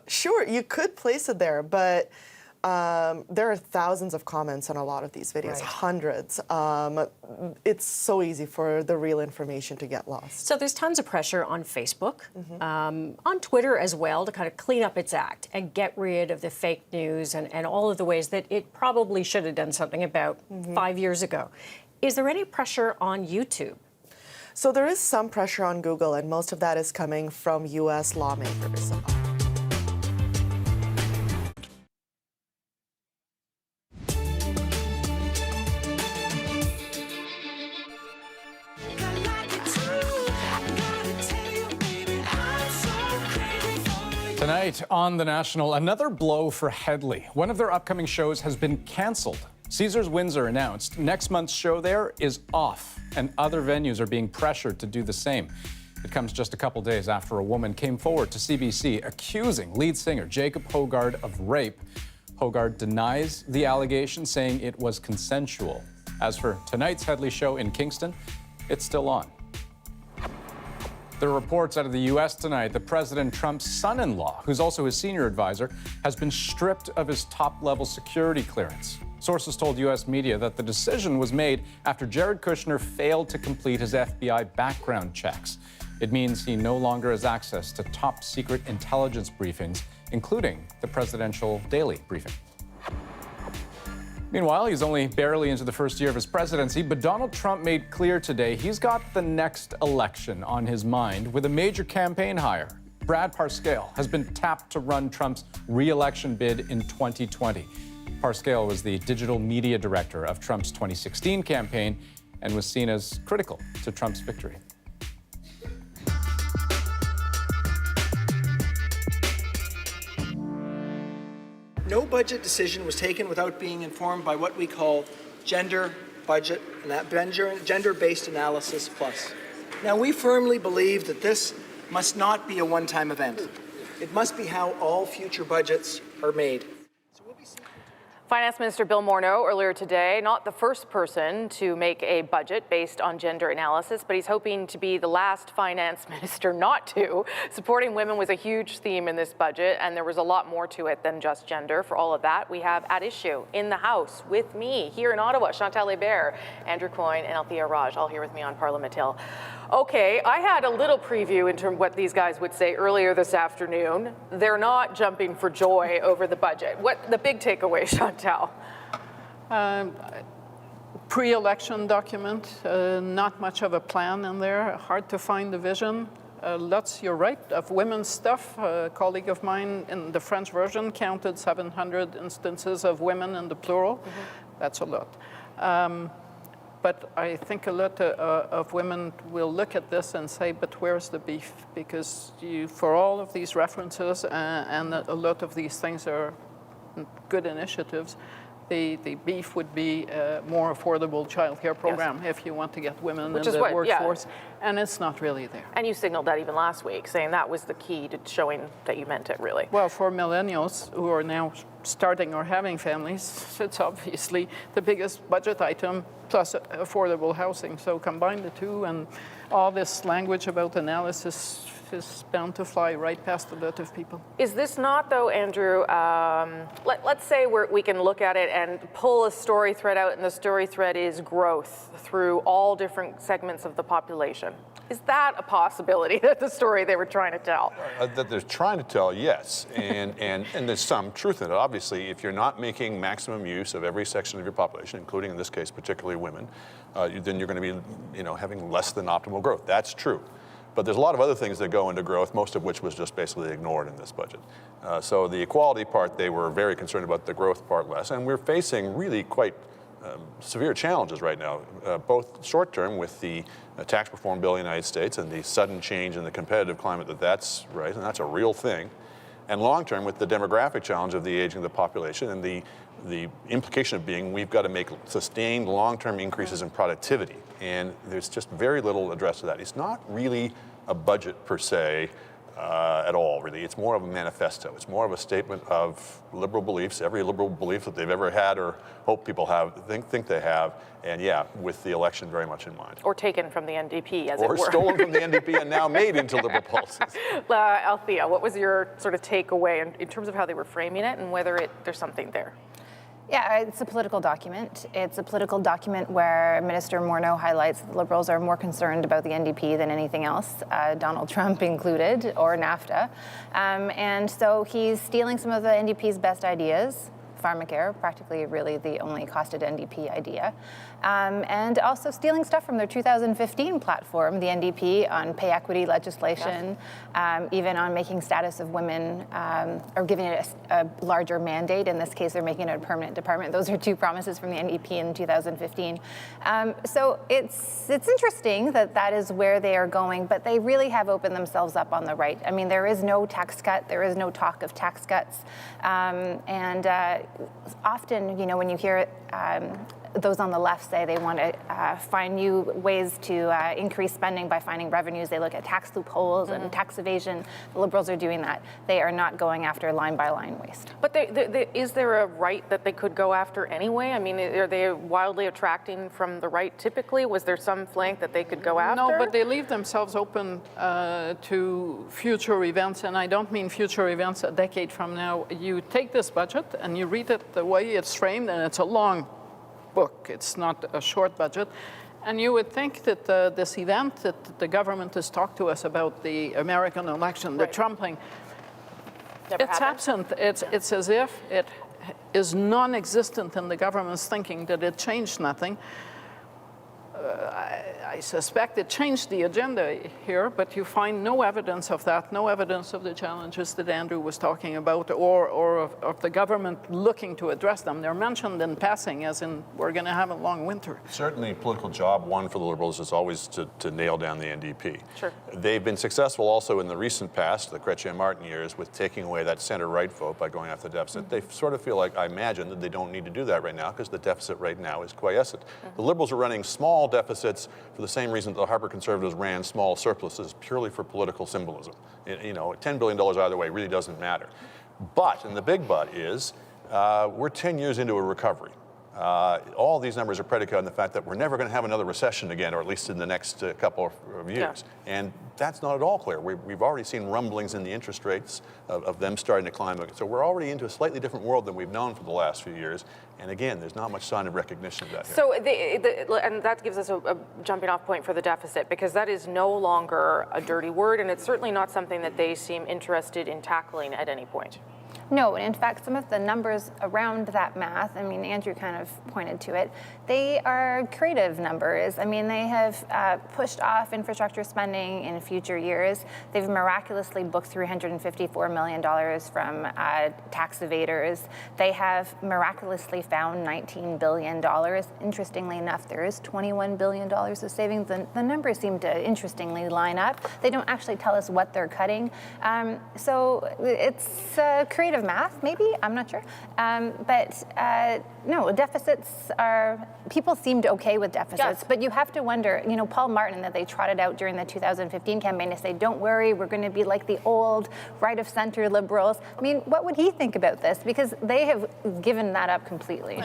Speaker 29: Sure, you could place it there, but there are thousands of comments on a lot of these videos, hundreds. It's so easy for the real information to get lost.
Speaker 28: So there's tons of pressure on Facebook, on Twitter as well, to kind of clean up its act and get rid of the fake news and all of the ways that it probably should have done something about 5 years ago. Is there any pressure on YouTube?
Speaker 29: So there is some pressure on Google, and most of that is coming from U.S. lawmakers.
Speaker 3: Tonight on The National, another blow for Headley. One of their upcoming shows has been canceled. Caesars Windsor announced next month's show there is off, and other venues are being pressured to do the same. It comes just a couple days after a woman came forward to CBC accusing lead singer Jacob Hoggard of rape. Hoggard denies the allegation, saying it was consensual. As for tonight's Headley show in Kingston, it's still on. There are reports out of the U.S. tonight that President Trump's son-in-law, who's also his senior advisor, has been stripped of his top-level security clearance. Sources told U.S. media that the decision was made after Jared Kushner failed to complete his FBI background checks. It means he no longer has access to top-secret intelligence briefings, including the presidential daily briefing. Meanwhile, he's only barely into the first year of his presidency, but Donald Trump made clear today he's got the next election on his mind with a major campaign hire. Brad Parscale has been tapped to run Trump's re-election bid in 2020. Parscale was the digital media director of Trump's 2016 campaign and was seen as critical to Trump's victory.
Speaker 4: No budget decision was taken without being informed by what we call gender, budget, and that gender-based analysis plus. Now, we firmly believe that this must not be a one-time event. It must be how all future budgets are made.
Speaker 1: Finance Minister Bill Morneau earlier today, not the first person to make a budget based on gender analysis, but he's hoping to be the last finance minister not to. Supporting women was a huge theme in this budget, and there was a lot more to it than just gender. For all of that, we have at issue in the House with me here in Ottawa, Chantal Hébert, Andrew Coyne, and Althea Raj, all here with me on Parliament Hill. Okay, I had a little preview into what these guys would say earlier this afternoon. They're not jumping for joy over the budget. What the big takeaway, Chantal?
Speaker 6: Pre-election document, not much of a plan in there, hard to find the vision. Lots, you're right, of women's stuff. A colleague of mine in the French version counted 700 instances of women in the plural. That's a lot. But I think a lot of women will look at this and say, but where's the beef? Because for all of these references and a lot of these things are good initiatives, the beef would be a more affordable childcare program if you want to get women in the workforce. And it's not really there.
Speaker 1: And you signaled that even last week, saying that was the key to showing that you meant it, really.
Speaker 6: Well, for millennials who are now starting or having families, it's obviously the biggest budget item plus affordable housing. So combine the two, and all this language about analysis is bound to fly right past a lot of people.
Speaker 1: Is this not, though, Andrew, let's say we can look at it and pull a story thread out, and the story thread is growth through all different segments of the population. Is that a possibility, that the story they were trying to tell?
Speaker 13: That they're trying to tell, yes. And there's some truth in it. Obviously, if you're not making maximum use of every section of your population, including in this case, particularly women, then you're going to be, having less than optimal growth. That's true. But there's a lot of other things that go into growth, most of which was just basically ignored in this budget. So the equality part, they were very concerned about, the growth part less. And we're facing really quite severe challenges right now, both short term with the tax reform bill in the United States and the sudden change in the competitive climate that's right, and that's a real thing. And long term with the demographic challenge of the aging of the population and the implication of being we've got to make sustained long-term increases in productivity. And there's just very little address to that. It's not really a budget per se at all, really. It's more of a manifesto. It's more of a statement of liberal beliefs, every liberal belief that they've ever had or hope people have, think they have, and yeah, with the election very much in mind.
Speaker 1: Or taken from the NDP, as it were.
Speaker 13: Or stolen from the NDP and now made into liberal policies.
Speaker 1: Althea, what was your sort of takeaway in terms of how they were framing it and whether there's something there?
Speaker 5: Yeah, it's a political document. It's a political document where Minister Morneau highlights that the Liberals are more concerned about the NDP than anything else, Donald Trump included, or NAFTA. And so he's stealing some of the NDP's best ideas. Pharmacare, practically really the only costed NDP idea. And also stealing stuff from their 2015 platform, the NDP, on pay equity legislation, even on making status of women, or giving it a larger mandate. In this case, they're making it a permanent department. Those are two promises from the NDP in 2015. So it's interesting that is where they are going, but they really have opened themselves up on the right. I mean, there is no tax cut. There is no talk of tax cuts. And often, you know, when you hear those on the left say they want to find new ways to increase spending by finding revenues, they look at tax loopholes and tax evasion. The Liberals are doing that. They are not going after line-by-line waste.
Speaker 1: But is there a right that they could go after anyway? I mean, are they wildly attracting from the right typically? Was there some flank that they could go after?
Speaker 6: No, but they leave themselves open to future events, and I don't mean future events a decade from now. You take this budget and you read it the way it's framed, and it's a long book. It's not a short budget. And you would think that this event that the government has talked to us about, the American election, the Trump thing, it's absent. It's as if it is non-existent in the government's thinking, that it changed nothing. I suspect it changed the agenda here, but you find no evidence of that, no evidence of the challenges that Andrew was talking about, or of the government looking to address them. They're mentioned in passing, as in, we're going to have a long winter.
Speaker 13: Certainly, political job one for the Liberals is always to nail down the NDP.
Speaker 1: Sure.
Speaker 13: They've been successful also in the recent past, the Chrétien Martin years, with taking away that center-right vote by going after the deficit. They sort of feel like, I imagine, that they don't need to do that right now because the deficit right now is quiescent. The Liberals are running small deficits for the same reason the Harper Conservatives ran small surpluses, purely for political symbolism. You know, $10 billion either way really doesn't matter. But, and the big but is, we're 10 years into a recovery. All these numbers are predicated on the fact that we're never going to have another recession again, or at least in the next couple of years. Yeah. And that's not at all clear. We've already seen rumblings in the interest rates of them starting to climb. So we're already into a slightly different world than we've known for the last few years. And again, there's not much sign of recognition of that here.
Speaker 1: So, and that gives us a jumping off point for the deficit, because that is no longer a dirty word, and it's certainly not something that they seem interested in tackling at any point.
Speaker 5: No, and in fact, some of the numbers around that math, I mean, Andrew kind of pointed to it, they are creative numbers. I mean, they have pushed off infrastructure spending in future years. They've miraculously booked $354 million from tax evaders. They have miraculously found $19 billion. Interestingly enough, there is $21 billion of savings. The numbers seem to interestingly line up. They don't actually tell us what they're cutting. So it's creative math, maybe, I'm not sure. No, deficits are, people seemed okay with deficits, yes. But you have to wonder, you know, Paul Martin, that they trotted out during the 2015 campaign to say, don't worry, we're going to be like the old right-of-center Liberals. I mean, what would he think about this? Because they have given that up completely.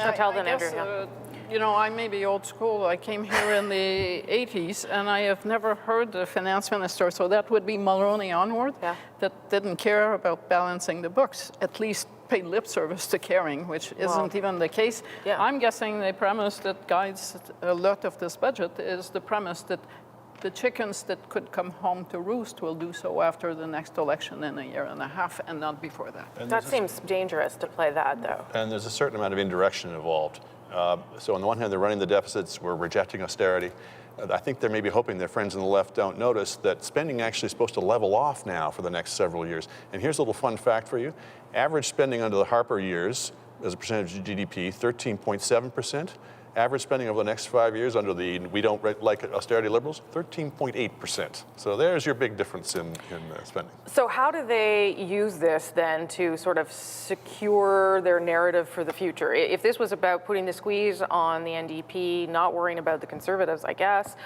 Speaker 6: You know, I may be old school. I came here in the 80s, and I have never heard the finance minister, so that would be Mulroney onward, that didn't care about balancing the books, at least pay lip service to caring, which isn't even the case. Yeah. I'm guessing the premise that guides a lot of this budget is the premise that the chickens that could come home to roost will do so after the next election in a year and a half, and not before that.
Speaker 1: And that seems dangerous to play that, though.
Speaker 13: And there's a certain amount of indirection involved. So on the one hand, they're running the deficits, we're rejecting austerity. I think they're maybe hoping their friends on the left don't notice that spending actually is supposed to level off now for the next several years. And here's a little fun fact for you. Average spending under the Harper years as a percentage of GDP, 13.7%. Average spending over the next 5 years under the we don't like austerity liberals, 13.8%. So there's your big difference in spending.
Speaker 1: So how do they use this then to sort of secure their narrative for the future? If this was about putting the squeeze on the NDP, not worrying about the Conservatives, I guess,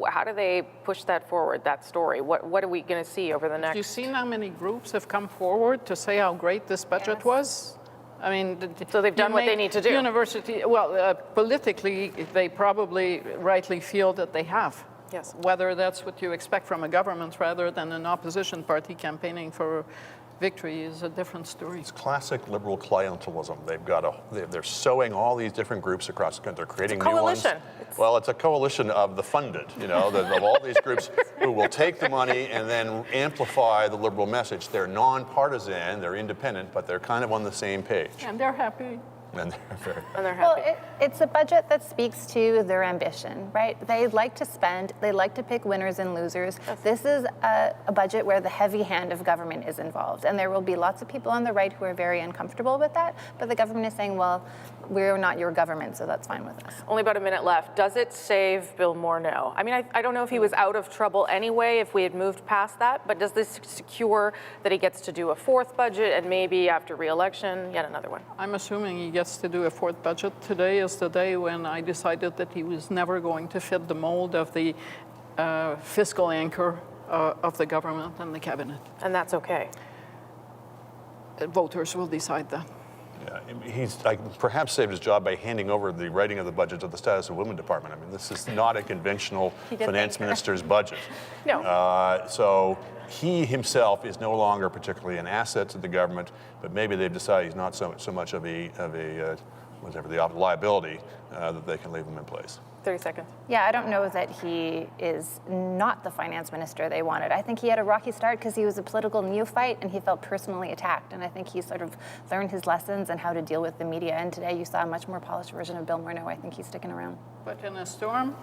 Speaker 1: how do they push that forward, that story? What are we going to see over the next?
Speaker 6: Have you seen how many groups have come forward to say how great this budget was? I mean,
Speaker 1: so they've done what they need to do.
Speaker 6: University, well, politically, they probably rightly feel that they have.
Speaker 1: Yes.
Speaker 6: Whether that's what you expect from a government rather than an opposition party campaigning for victory is a different story.
Speaker 13: It's classic liberal clientelism. They're sowing all these different groups across the country. They're creating new ones. Well, it's a coalition of the funded, of all these groups who will take the money and then amplify the liberal message. They're nonpartisan, they're independent, but they're kind of on the same page.
Speaker 6: And they're happy.
Speaker 13: And
Speaker 1: they're happy.
Speaker 5: Well, it's a budget that speaks to their ambition, right? They like to spend, they like to pick winners and losers. This is a budget where the heavy hand of government is involved. And there will be lots of people on the right who are very uncomfortable with that. But the government is saying, well, we're not your government, so that's fine with us.
Speaker 1: Only about a minute left. Does it save Bill Morneau? I mean, I don't know if he was out of trouble anyway, if we had moved past that, but does this secure that he gets to do a fourth budget and maybe after re-election, yet another one?
Speaker 6: I'm assuming he gets to do a fourth budget. Today is the day when I decided that he was never going to fit the mold of the fiscal anchor of the government and the cabinet.
Speaker 1: And that's okay.
Speaker 6: Voters will decide that.
Speaker 13: Yeah, he's perhaps saved his job by handing over the writing of the budget to the Status of Women Department. I mean, this is not a conventional finance minister's budget.
Speaker 1: No.
Speaker 13: So he himself is no longer particularly an asset to the government, but maybe they've decided he's not so much of a liability that they can leave him in place.
Speaker 1: 30 seconds.
Speaker 5: Yeah, I don't know that he is not the finance minister they wanted. I think he had a rocky start because he was a political neophyte and he felt personally attacked. And I think he sort of learned his lessons and how to deal with the media. And today you saw a much more polished version of Bill Morneau. I think he's sticking around.
Speaker 6: But in a storm,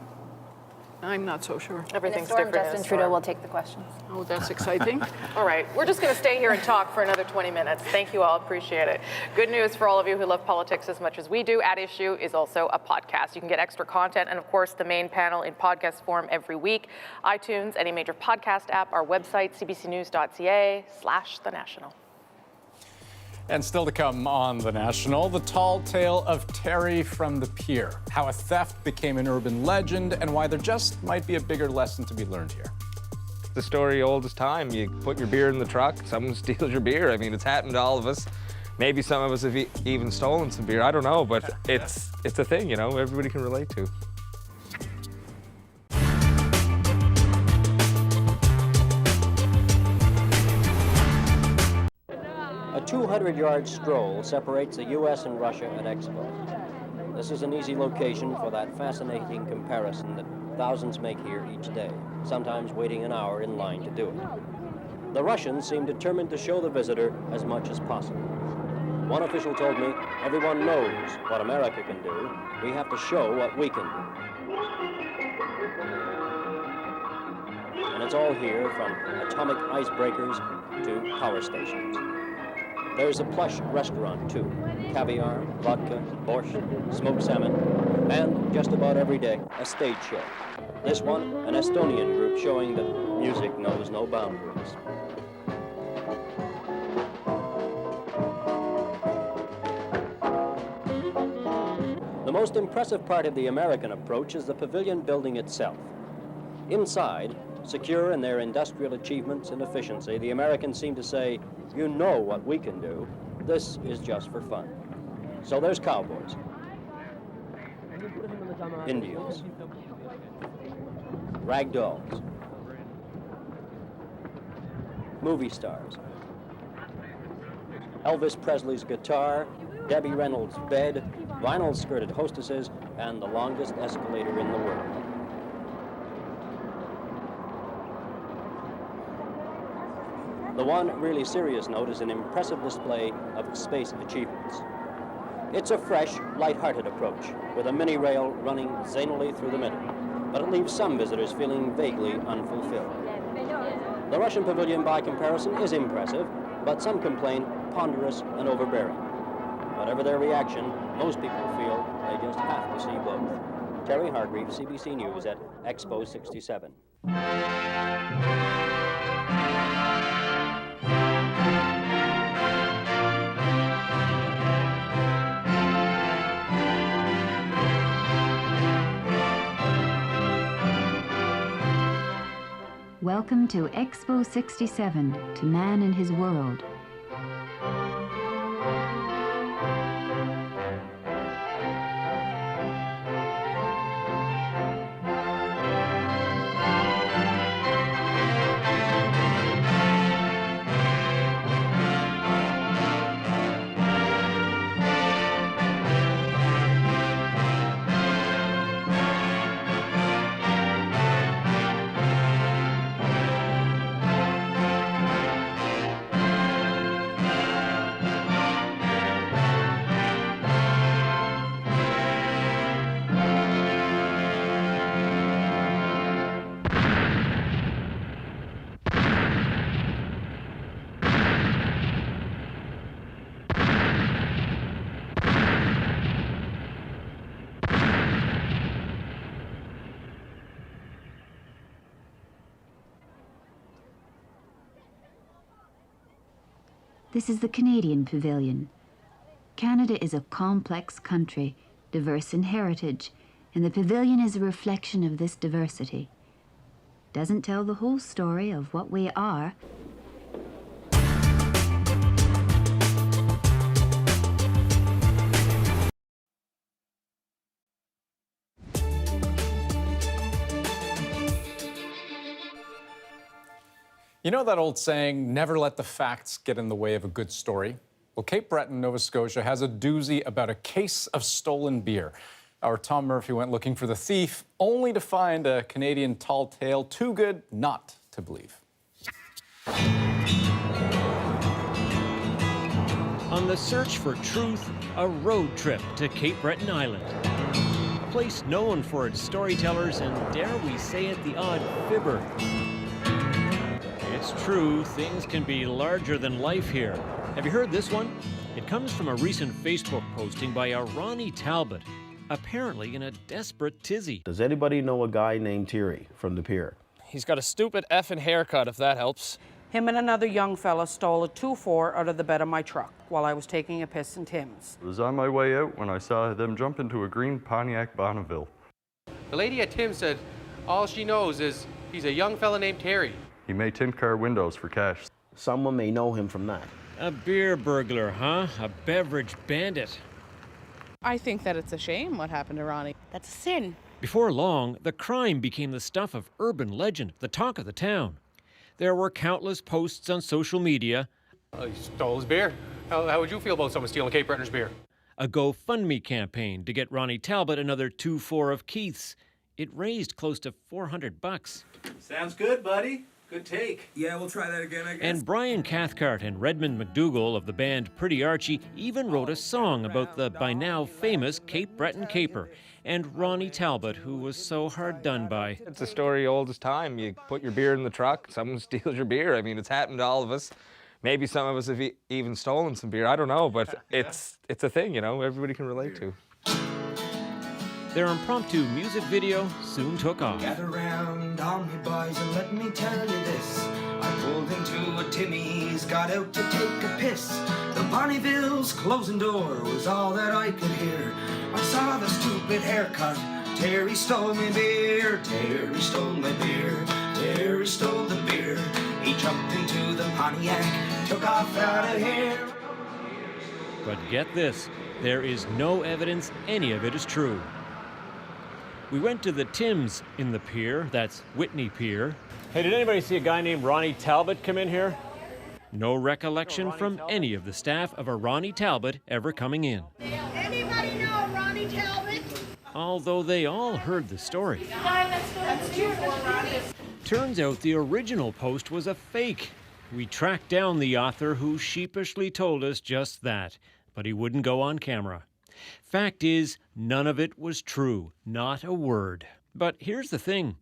Speaker 6: I'm not so sure.
Speaker 1: Everything's
Speaker 5: different.
Speaker 1: different.
Speaker 5: Justin Trudeau will take the questions.
Speaker 6: Oh, that's exciting.
Speaker 1: All right, we're just going to stay here and talk for another 20 minutes. Thank you all, appreciate it. Good news for all of you who love politics as much as we do. At Issue is also a podcast. You can get extra content and, of course, the main panel in podcast form every week. iTunes, any major podcast app, our website, cbcnews.ca/The National.
Speaker 3: And still to come on The National, the tall tale of Terry from the Pier, how a theft became an urban legend, and why there just might be a bigger lesson to be learned here.
Speaker 7: The story old as time. You put your beer in the truck, someone steals your beer. I mean, it's happened to all of us. Maybe some of us have even stolen some beer. I don't know, but it's a thing, everybody can relate to.
Speaker 16: A 200-yard stroll separates the U.S. and Russia at Expo. This is an easy location for that fascinating comparison that thousands make here each day, sometimes waiting an hour in line to do it. The Russians seem determined to show the visitor as much as possible. One official told me, everyone knows what America can do. We have to show what we can do. And it's all here, from atomic icebreakers to power stations. There's a plush restaurant, too. Caviar, vodka, borscht, smoked salmon, and just about every day, a stage show. This one, an Estonian group showing that music knows no boundaries. The most impressive part of the American approach is the pavilion building itself. Inside, secure in their industrial achievements and efficiency, the Americans seem to say, you know what we can do. This is just for fun. So there's cowboys, Indians, rag dolls, movie stars, Elvis Presley's guitar, Debbie Reynolds' bed, vinyl-skirted hostesses, and the longest escalator in the world. The one really serious note is an impressive display of space achievements. It's a fresh, light-hearted approach, with a mini-rail running zanily through the middle, but it leaves some visitors feeling vaguely unfulfilled. The Russian pavilion, by comparison, is impressive, but some complain ponderous and overbearing. Whatever their reaction, most people feel They just have to see both. Terry Hargreave, CBC News at Expo 67.
Speaker 8: Welcome to Expo 67, to Man and His World. This is the Canadian Pavilion. Canada is a complex country, diverse in heritage, and the pavilion is a reflection of this diversity. Doesn't tell the whole story of what we are.
Speaker 3: You know that old saying, never let the facts get in the way of a good story? Well, Cape Breton, Nova Scotia has a doozy about a case of stolen beer. Our Tom Murphy went looking for the thief, only to find a Canadian tall tale too good not to believe.
Speaker 17: On the search for truth, a road trip to Cape Breton Island. A place known for its storytellers and, dare we say it, the odd fibber. It's true, things can be larger than life here. Have you heard this one? It comes from a recent Facebook posting by a Ronnie Talbot, apparently in a desperate tizzy.
Speaker 18: Does anybody know a guy named Thierry from the pier?
Speaker 19: He's got a stupid effing haircut, if that helps.
Speaker 21: Him and another young fella stole a 2-4 out of the bed of my truck while I was taking a piss in Tim's.
Speaker 22: I was on my way out when I saw them jump into a green Pontiac Bonneville.
Speaker 23: The lady at Tim's said all she knows is he's a young fella named Terry.
Speaker 22: He may tint car windows for cash.
Speaker 18: Someone may know him from that.
Speaker 17: A beer burglar, huh? A beverage bandit.
Speaker 24: I think that it's a shame what happened to Ronnie. That's a sin.
Speaker 17: Before long, the crime became the stuff of urban legend, the talk of the town. There were countless posts on social media.
Speaker 23: He stole his beer. How would you feel about someone stealing Cape Bretoners beer?
Speaker 17: A GoFundMe campaign to get Ronnie Talbot another 2-4 of Keith's. It raised close to $400.
Speaker 26: Sounds good, buddy. Good take.
Speaker 30: Yeah, we'll try that again, I guess.
Speaker 17: And Brian Cathcart and Redmond McDougall of the band Pretty Archie even wrote a song about the by now famous Cape Breton caper and Ronnie Talbot, who was so hard done by.
Speaker 7: It's a story old as time. You put your beer in the truck, someone steals your beer. I mean, it's happened to all of us. Maybe some of us have even stolen some beer. I don't know, but it's a thing, you know, everybody can relate to.
Speaker 17: Their impromptu music video soon took off.
Speaker 30: Gather round on me, boys, and let me tell you this. I pulled into a Timmy's, got out to take a piss. The Bonneville's closing door was all that I could hear. I saw the stupid haircut. Terry stole my beer. Terry stole my beer. Terry stole the beer. He jumped into the Pontiac, took off out of here.
Speaker 17: But get this, there is no evidence any of it is true. We went to the Tim's in the pier, that's Whitney Pier. Hey, did anybody see a guy named Ronnie Talbot come in here? No recollection from any of the staff of a Ronnie Talbot ever coming in.
Speaker 31: Anybody know Ronnie Talbot?
Speaker 17: Although they all heard the story.
Speaker 31: That's true.
Speaker 17: Turns out the original post was a fake. We tracked down the author who sheepishly told us just that, but he wouldn't go on camera. Fact is, none of it was true, not a word. But here's the thing.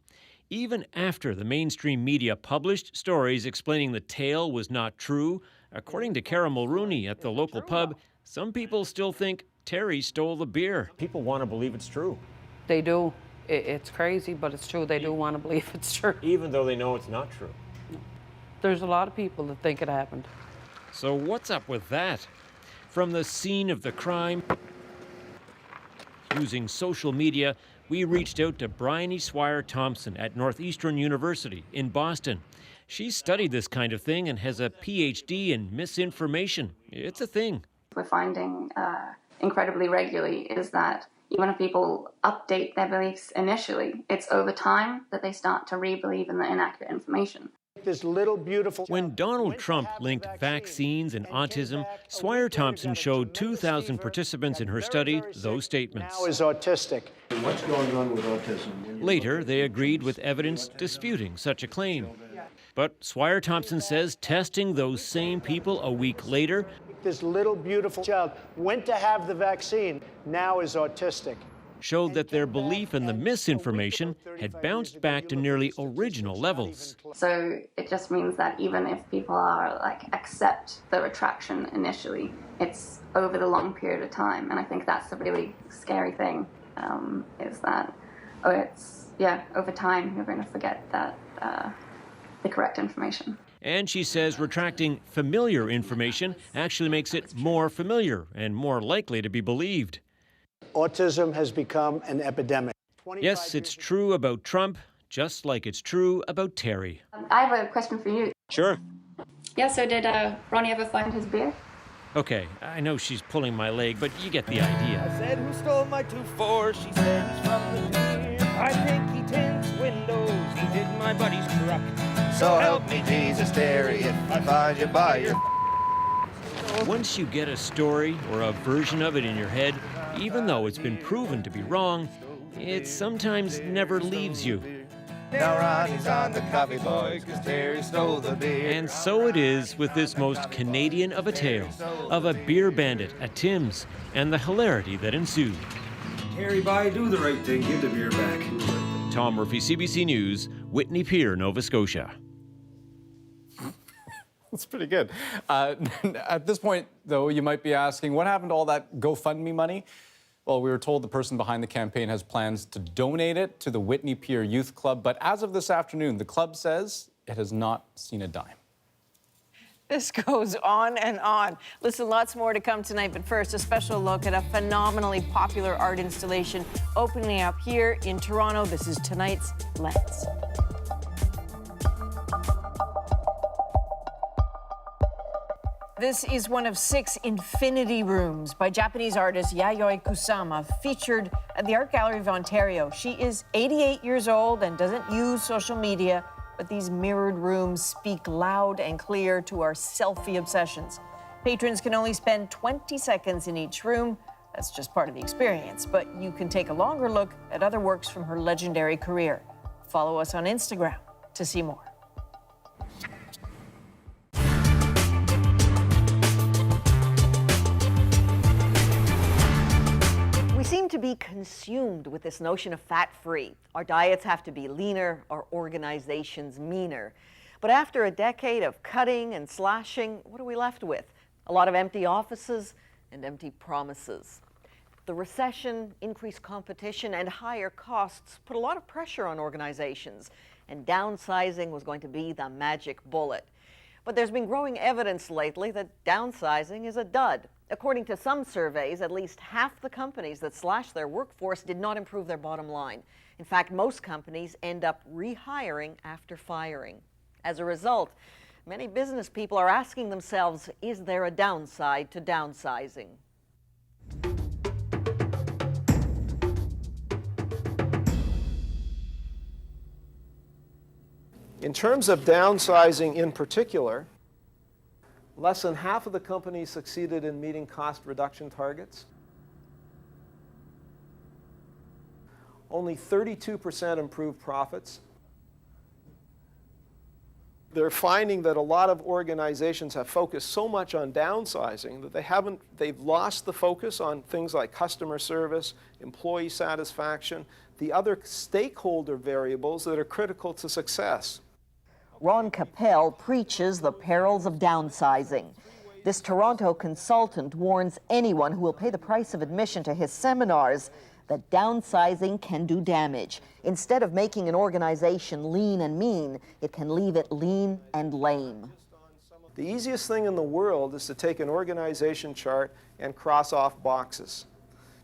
Speaker 17: Even after the mainstream media published stories explaining the tale was not true, according to Cara Mulrooney at the local pub, some people still think Terry stole the beer.
Speaker 18: People want to believe it's true.
Speaker 21: They do. It's crazy, but it's true. They do want to believe it's true.
Speaker 18: Even though they know it's not true.
Speaker 21: There's a lot of people that think it happened.
Speaker 17: So what's up with that? From the scene of the crime, using social media, we reached out to Bryony Swire Thompson at Northeastern University in Boston. She studied this kind of thing and has a PhD in misinformation. It's a thing.
Speaker 2: We're finding incredibly regularly is that even if people update their beliefs initially, it's over time that they start to re-believe in the inaccurate information.
Speaker 9: This little beautiful...
Speaker 17: When Donald Trump linked vaccines and autism, Swire Thompson showed 2,000 participants in her study those statements.
Speaker 9: Now is autistic. What's going on with autism?
Speaker 17: Later, they agreed with evidence disputing such a claim. But Swire Thompson says testing those same people a week later...
Speaker 9: This little beautiful child went to have the vaccine, now is autistic.
Speaker 17: Showed that their belief in the misinformation had bounced back to nearly original levels.
Speaker 2: So it just means that even if people are accept the retraction initially, it's over the long period of time. And I think that's the really scary thing, is that over time you're going to forget that the correct information.
Speaker 17: And she says retracting familiar information actually makes it more familiar and more likely to be believed.
Speaker 9: Autism has become an epidemic.
Speaker 17: Yes, it's true about Trump, just like it's true about Terry.
Speaker 2: I have a question for you.
Speaker 17: Sure.
Speaker 2: Yeah, so did Ronnie ever find his beer?
Speaker 17: Okay, I know she's pulling my leg, but you get the idea.
Speaker 10: I said, who stole my 2-4? She said, he's from the pier. I think he tints windows. He did my buddy's truck. So help me, Jesus, Terry, if I find you by your...
Speaker 17: Once you get a story or a version of it in your head, even though it's been proven to be wrong, it sometimes never leaves you.
Speaker 10: Now Ronnie's on the coffee boy, 'cause Terry stole the beer.
Speaker 17: And so it is with this most Canadian of a tale, of a beer bandit at Tim's, and the hilarity that ensued.
Speaker 10: Terry, by do the right thing, give the beer back.
Speaker 17: Tom Murphy, CBC News, Whitney Pier, Nova Scotia.
Speaker 3: That's pretty good. At this point, though, you might be asking, what happened to all that GoFundMe money? Well, we were told the person behind the campaign has plans to donate it to the Whitney Pier Youth Club, but as of this afternoon, the club says it has not seen a dime.
Speaker 11: This goes on and on. Listen, lots more to come tonight, but first, a special look at a phenomenally popular art installation opening up here in Toronto. This is tonight's Lens. This is one of 6 infinity rooms by Japanese artist Yayoi Kusama, featured at the Art Gallery of Ontario. She is 88 years old and doesn't use social media, but these mirrored rooms speak loud and clear to our selfie obsessions. Patrons can only spend 20 seconds in each room. That's just part of the experience, but you can take a longer look at other works from her legendary career. Follow us on Instagram to see more.
Speaker 12: We seem to be consumed with this notion of fat-free. Our diets have to be leaner, our organizations meaner. But after a decade of cutting and slashing, what are we left with? A lot of empty offices and empty promises. The recession, increased competition, and higher costs put a lot of pressure on organizations, and downsizing was going to be the magic bullet. But there's been growing evidence lately that downsizing is a dud. According to some surveys, at least half the companies that slashed their workforce did not improve their bottom line. In fact, most companies end up rehiring after firing. As a result, many business people are asking themselves, is there a downside to downsizing?
Speaker 9: In terms of downsizing in particular, less than half of the companies succeeded in meeting cost reduction targets. Only 32% improved profits. They're finding that a lot of organizations have focused so much on downsizing that they've lost the focus on things like customer service, employee satisfaction, the other stakeholder variables that are critical to success.
Speaker 12: Ron Capel preaches the perils of downsizing. This Toronto consultant warns anyone who will pay the price of admission to his seminars that downsizing can do damage. Instead of making an organization lean and mean, it can leave it lean and lame.
Speaker 9: The easiest thing in the world is to take an organization chart and cross off boxes.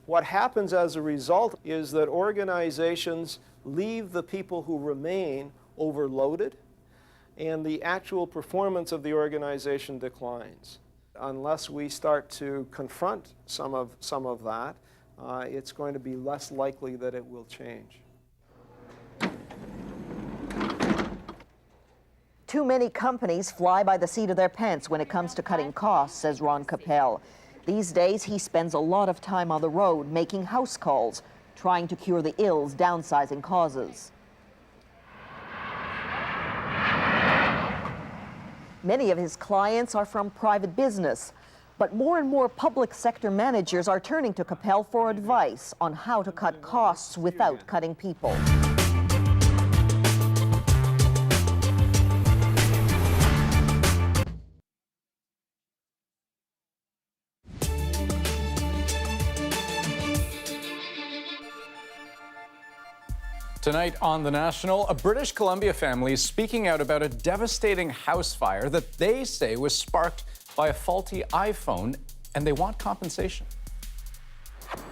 Speaker 9: What happens as a result is that organizations leave the people who remain overloaded, and the actual performance of the organization declines. Unless we start to confront some of that, it's going to be less likely that it will change.
Speaker 12: Too many companies fly by the seat of their pants when it comes to cutting costs, says Ron Capel. These days, he spends a lot of time on the road making house calls, trying to cure the ills downsizing causes. Many of his clients are from private business, but more and more public sector managers are turning to Capel for advice on how to cut costs without cutting people.
Speaker 3: Tonight on The National, a British Columbia family is speaking out about a devastating house fire that they say was sparked by a faulty iPhone, and they want compensation.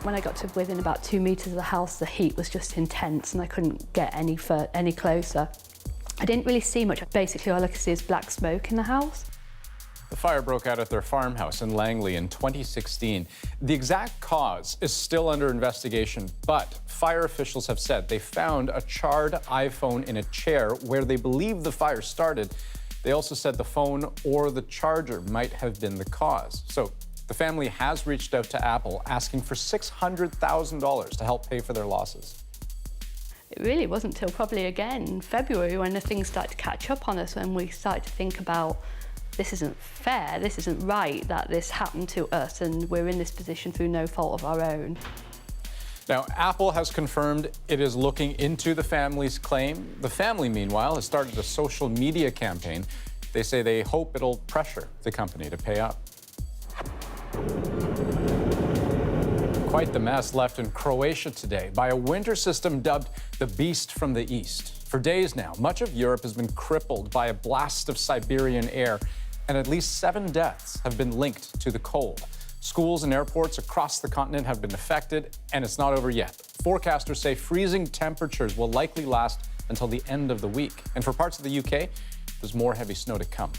Speaker 4: When I got to within about 2 meters of the house, the heat was just intense and I couldn't get any closer. I didn't really see much. Basically, all I could see is black smoke in the house.
Speaker 3: The fire broke out at their farmhouse in Langley in 2016. The exact cause is still under investigation, but fire officials have said they found a charred iPhone in a chair where they believe the fire started. They also said the phone or the charger might have been the cause. So the family has reached out to Apple asking for $600,000 to help pay for their losses.
Speaker 4: It really wasn't till probably again in February when the things started to catch up on us, when we started to think about this isn't fair, this isn't right that this happened to us and we're in this position through no fault of our own.
Speaker 3: Now, Apple has confirmed it is looking into the family's claim. The family, meanwhile, has started a social media campaign. They say they hope it'll pressure the company to pay up. Quite the mess left in Croatia today by a winter system dubbed the Beast from the East. For days now, much of Europe has been crippled by a blast of Siberian air, and at least 7 deaths have been linked to the cold. Schools and airports across the continent have been affected, and it's not over yet. Forecasters say freezing temperatures will likely last until the end of the week. And for parts of the UK, there's more heavy snow to come.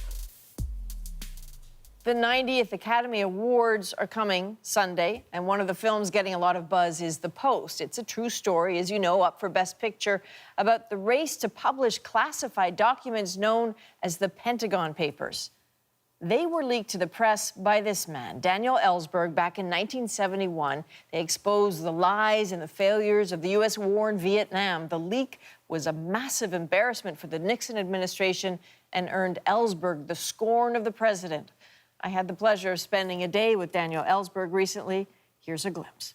Speaker 11: The 90th Academy Awards are coming Sunday, and one of the films getting a lot of buzz is The Post. It's a true story, as you know, up for Best Picture, about the race to publish classified documents known as the Pentagon Papers. They were leaked to the press by this man, Daniel Ellsberg, back in 1971. They exposed the lies and the failures of the U.S. war in Vietnam. The leak was a massive embarrassment for the Nixon administration and earned Ellsberg the scorn of the president. I had the pleasure of spending a day with Daniel Ellsberg recently. Here's a glimpse.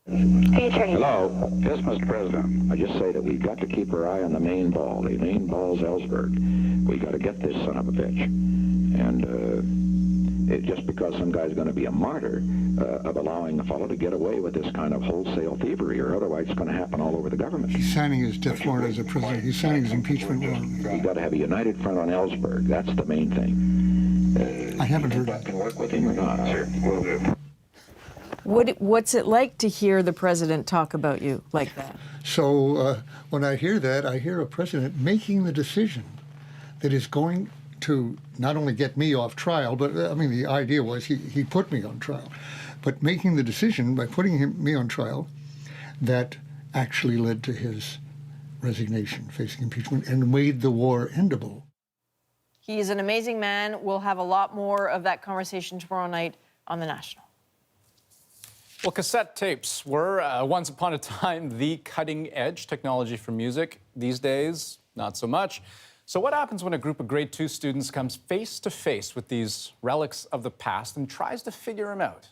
Speaker 5: Hello. Yes, Mr. President. I just say that we've got to keep our eye on the main ball. The main ball's Ellsberg. We got to get this son of a bitch. And just because some guy's going to be a martyr of allowing a fellow to get away with this kind of wholesale thievery, or otherwise it's going to happen all over the government.
Speaker 6: He's signing his death warrant as a president. He's signing his impeachment warrant.
Speaker 5: We've got to have a united front on Ellsberg. That's the main thing.
Speaker 6: I haven't heard that.
Speaker 5: Can work with him or not, sir?
Speaker 11: What's it like to hear the president talk about you like that?
Speaker 6: So when I hear that, I hear a president making the decision that is going to not only get me off trial, but I mean, the idea was he put me on trial, but making the decision by putting me on trial that actually led to his resignation, facing impeachment, and made the war endable.
Speaker 11: He is an amazing man. We'll have a lot more of that conversation tomorrow night on The National.
Speaker 3: Well, cassette tapes were, once upon a time, the cutting-edge technology for music. These days, not so much. So what happens when a group of grade 2 students comes face-to-face with these relics of the past and tries to figure them out?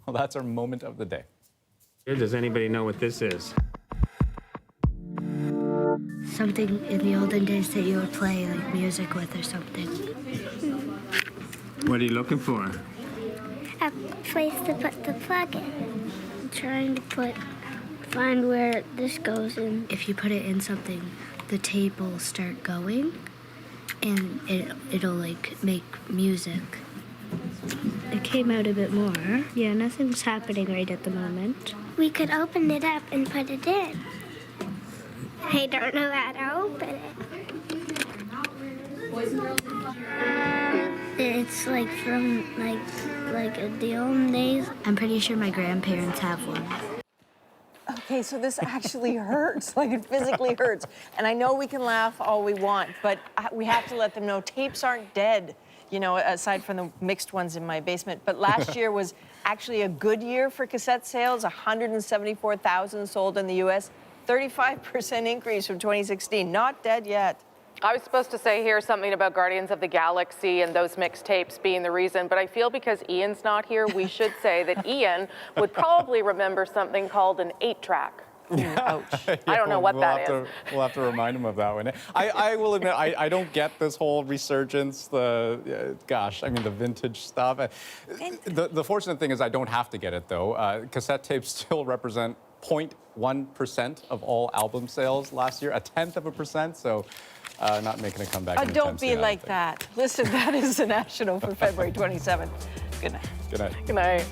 Speaker 3: Well, that's our moment of the day.
Speaker 13: Does anybody know what this is?
Speaker 14: Something in the olden days that you would play like music with or something.
Speaker 13: What are you looking for?
Speaker 1: A place to put the plug in. I'm trying to find where this goes in.
Speaker 8: If you put it in something, the tape will start going, and it'll like make music.
Speaker 1: It came out a bit more. Yeah, nothing's happening right at the moment. We could open it up and put it in. I don't know how to open it. It's like from the old days.
Speaker 8: I'm pretty sure my grandparents have one.
Speaker 11: Okay, so this actually hurts, like it physically hurts. And I know we can laugh all we want, but we have to let them know tapes aren't dead, you know, aside from the mixed ones in my basement. But last year was actually a good year for cassette sales, 174,000 sold in the US, 35% increase from 2016, not dead yet.
Speaker 14: I was supposed to say here something about Guardians of the Galaxy and those mixed tapes being the reason, but I feel because Ian's not here, we should say that Ian would probably remember something called an 8-track. Ouch.
Speaker 3: Yeah,
Speaker 14: I don't know what that is.
Speaker 3: We'll have to remind him of that one. I will admit, I don't get this whole resurgence, gosh, I mean, the vintage stuff. The fortunate thing is I don't have to get it, though. Cassette tapes still represent 0.1% of all album sales last year, 0.1%, so not making a comeback.
Speaker 11: Don't be like that. Listen, that is the National for February 27th. Good night.
Speaker 3: Good night.
Speaker 14: Good night.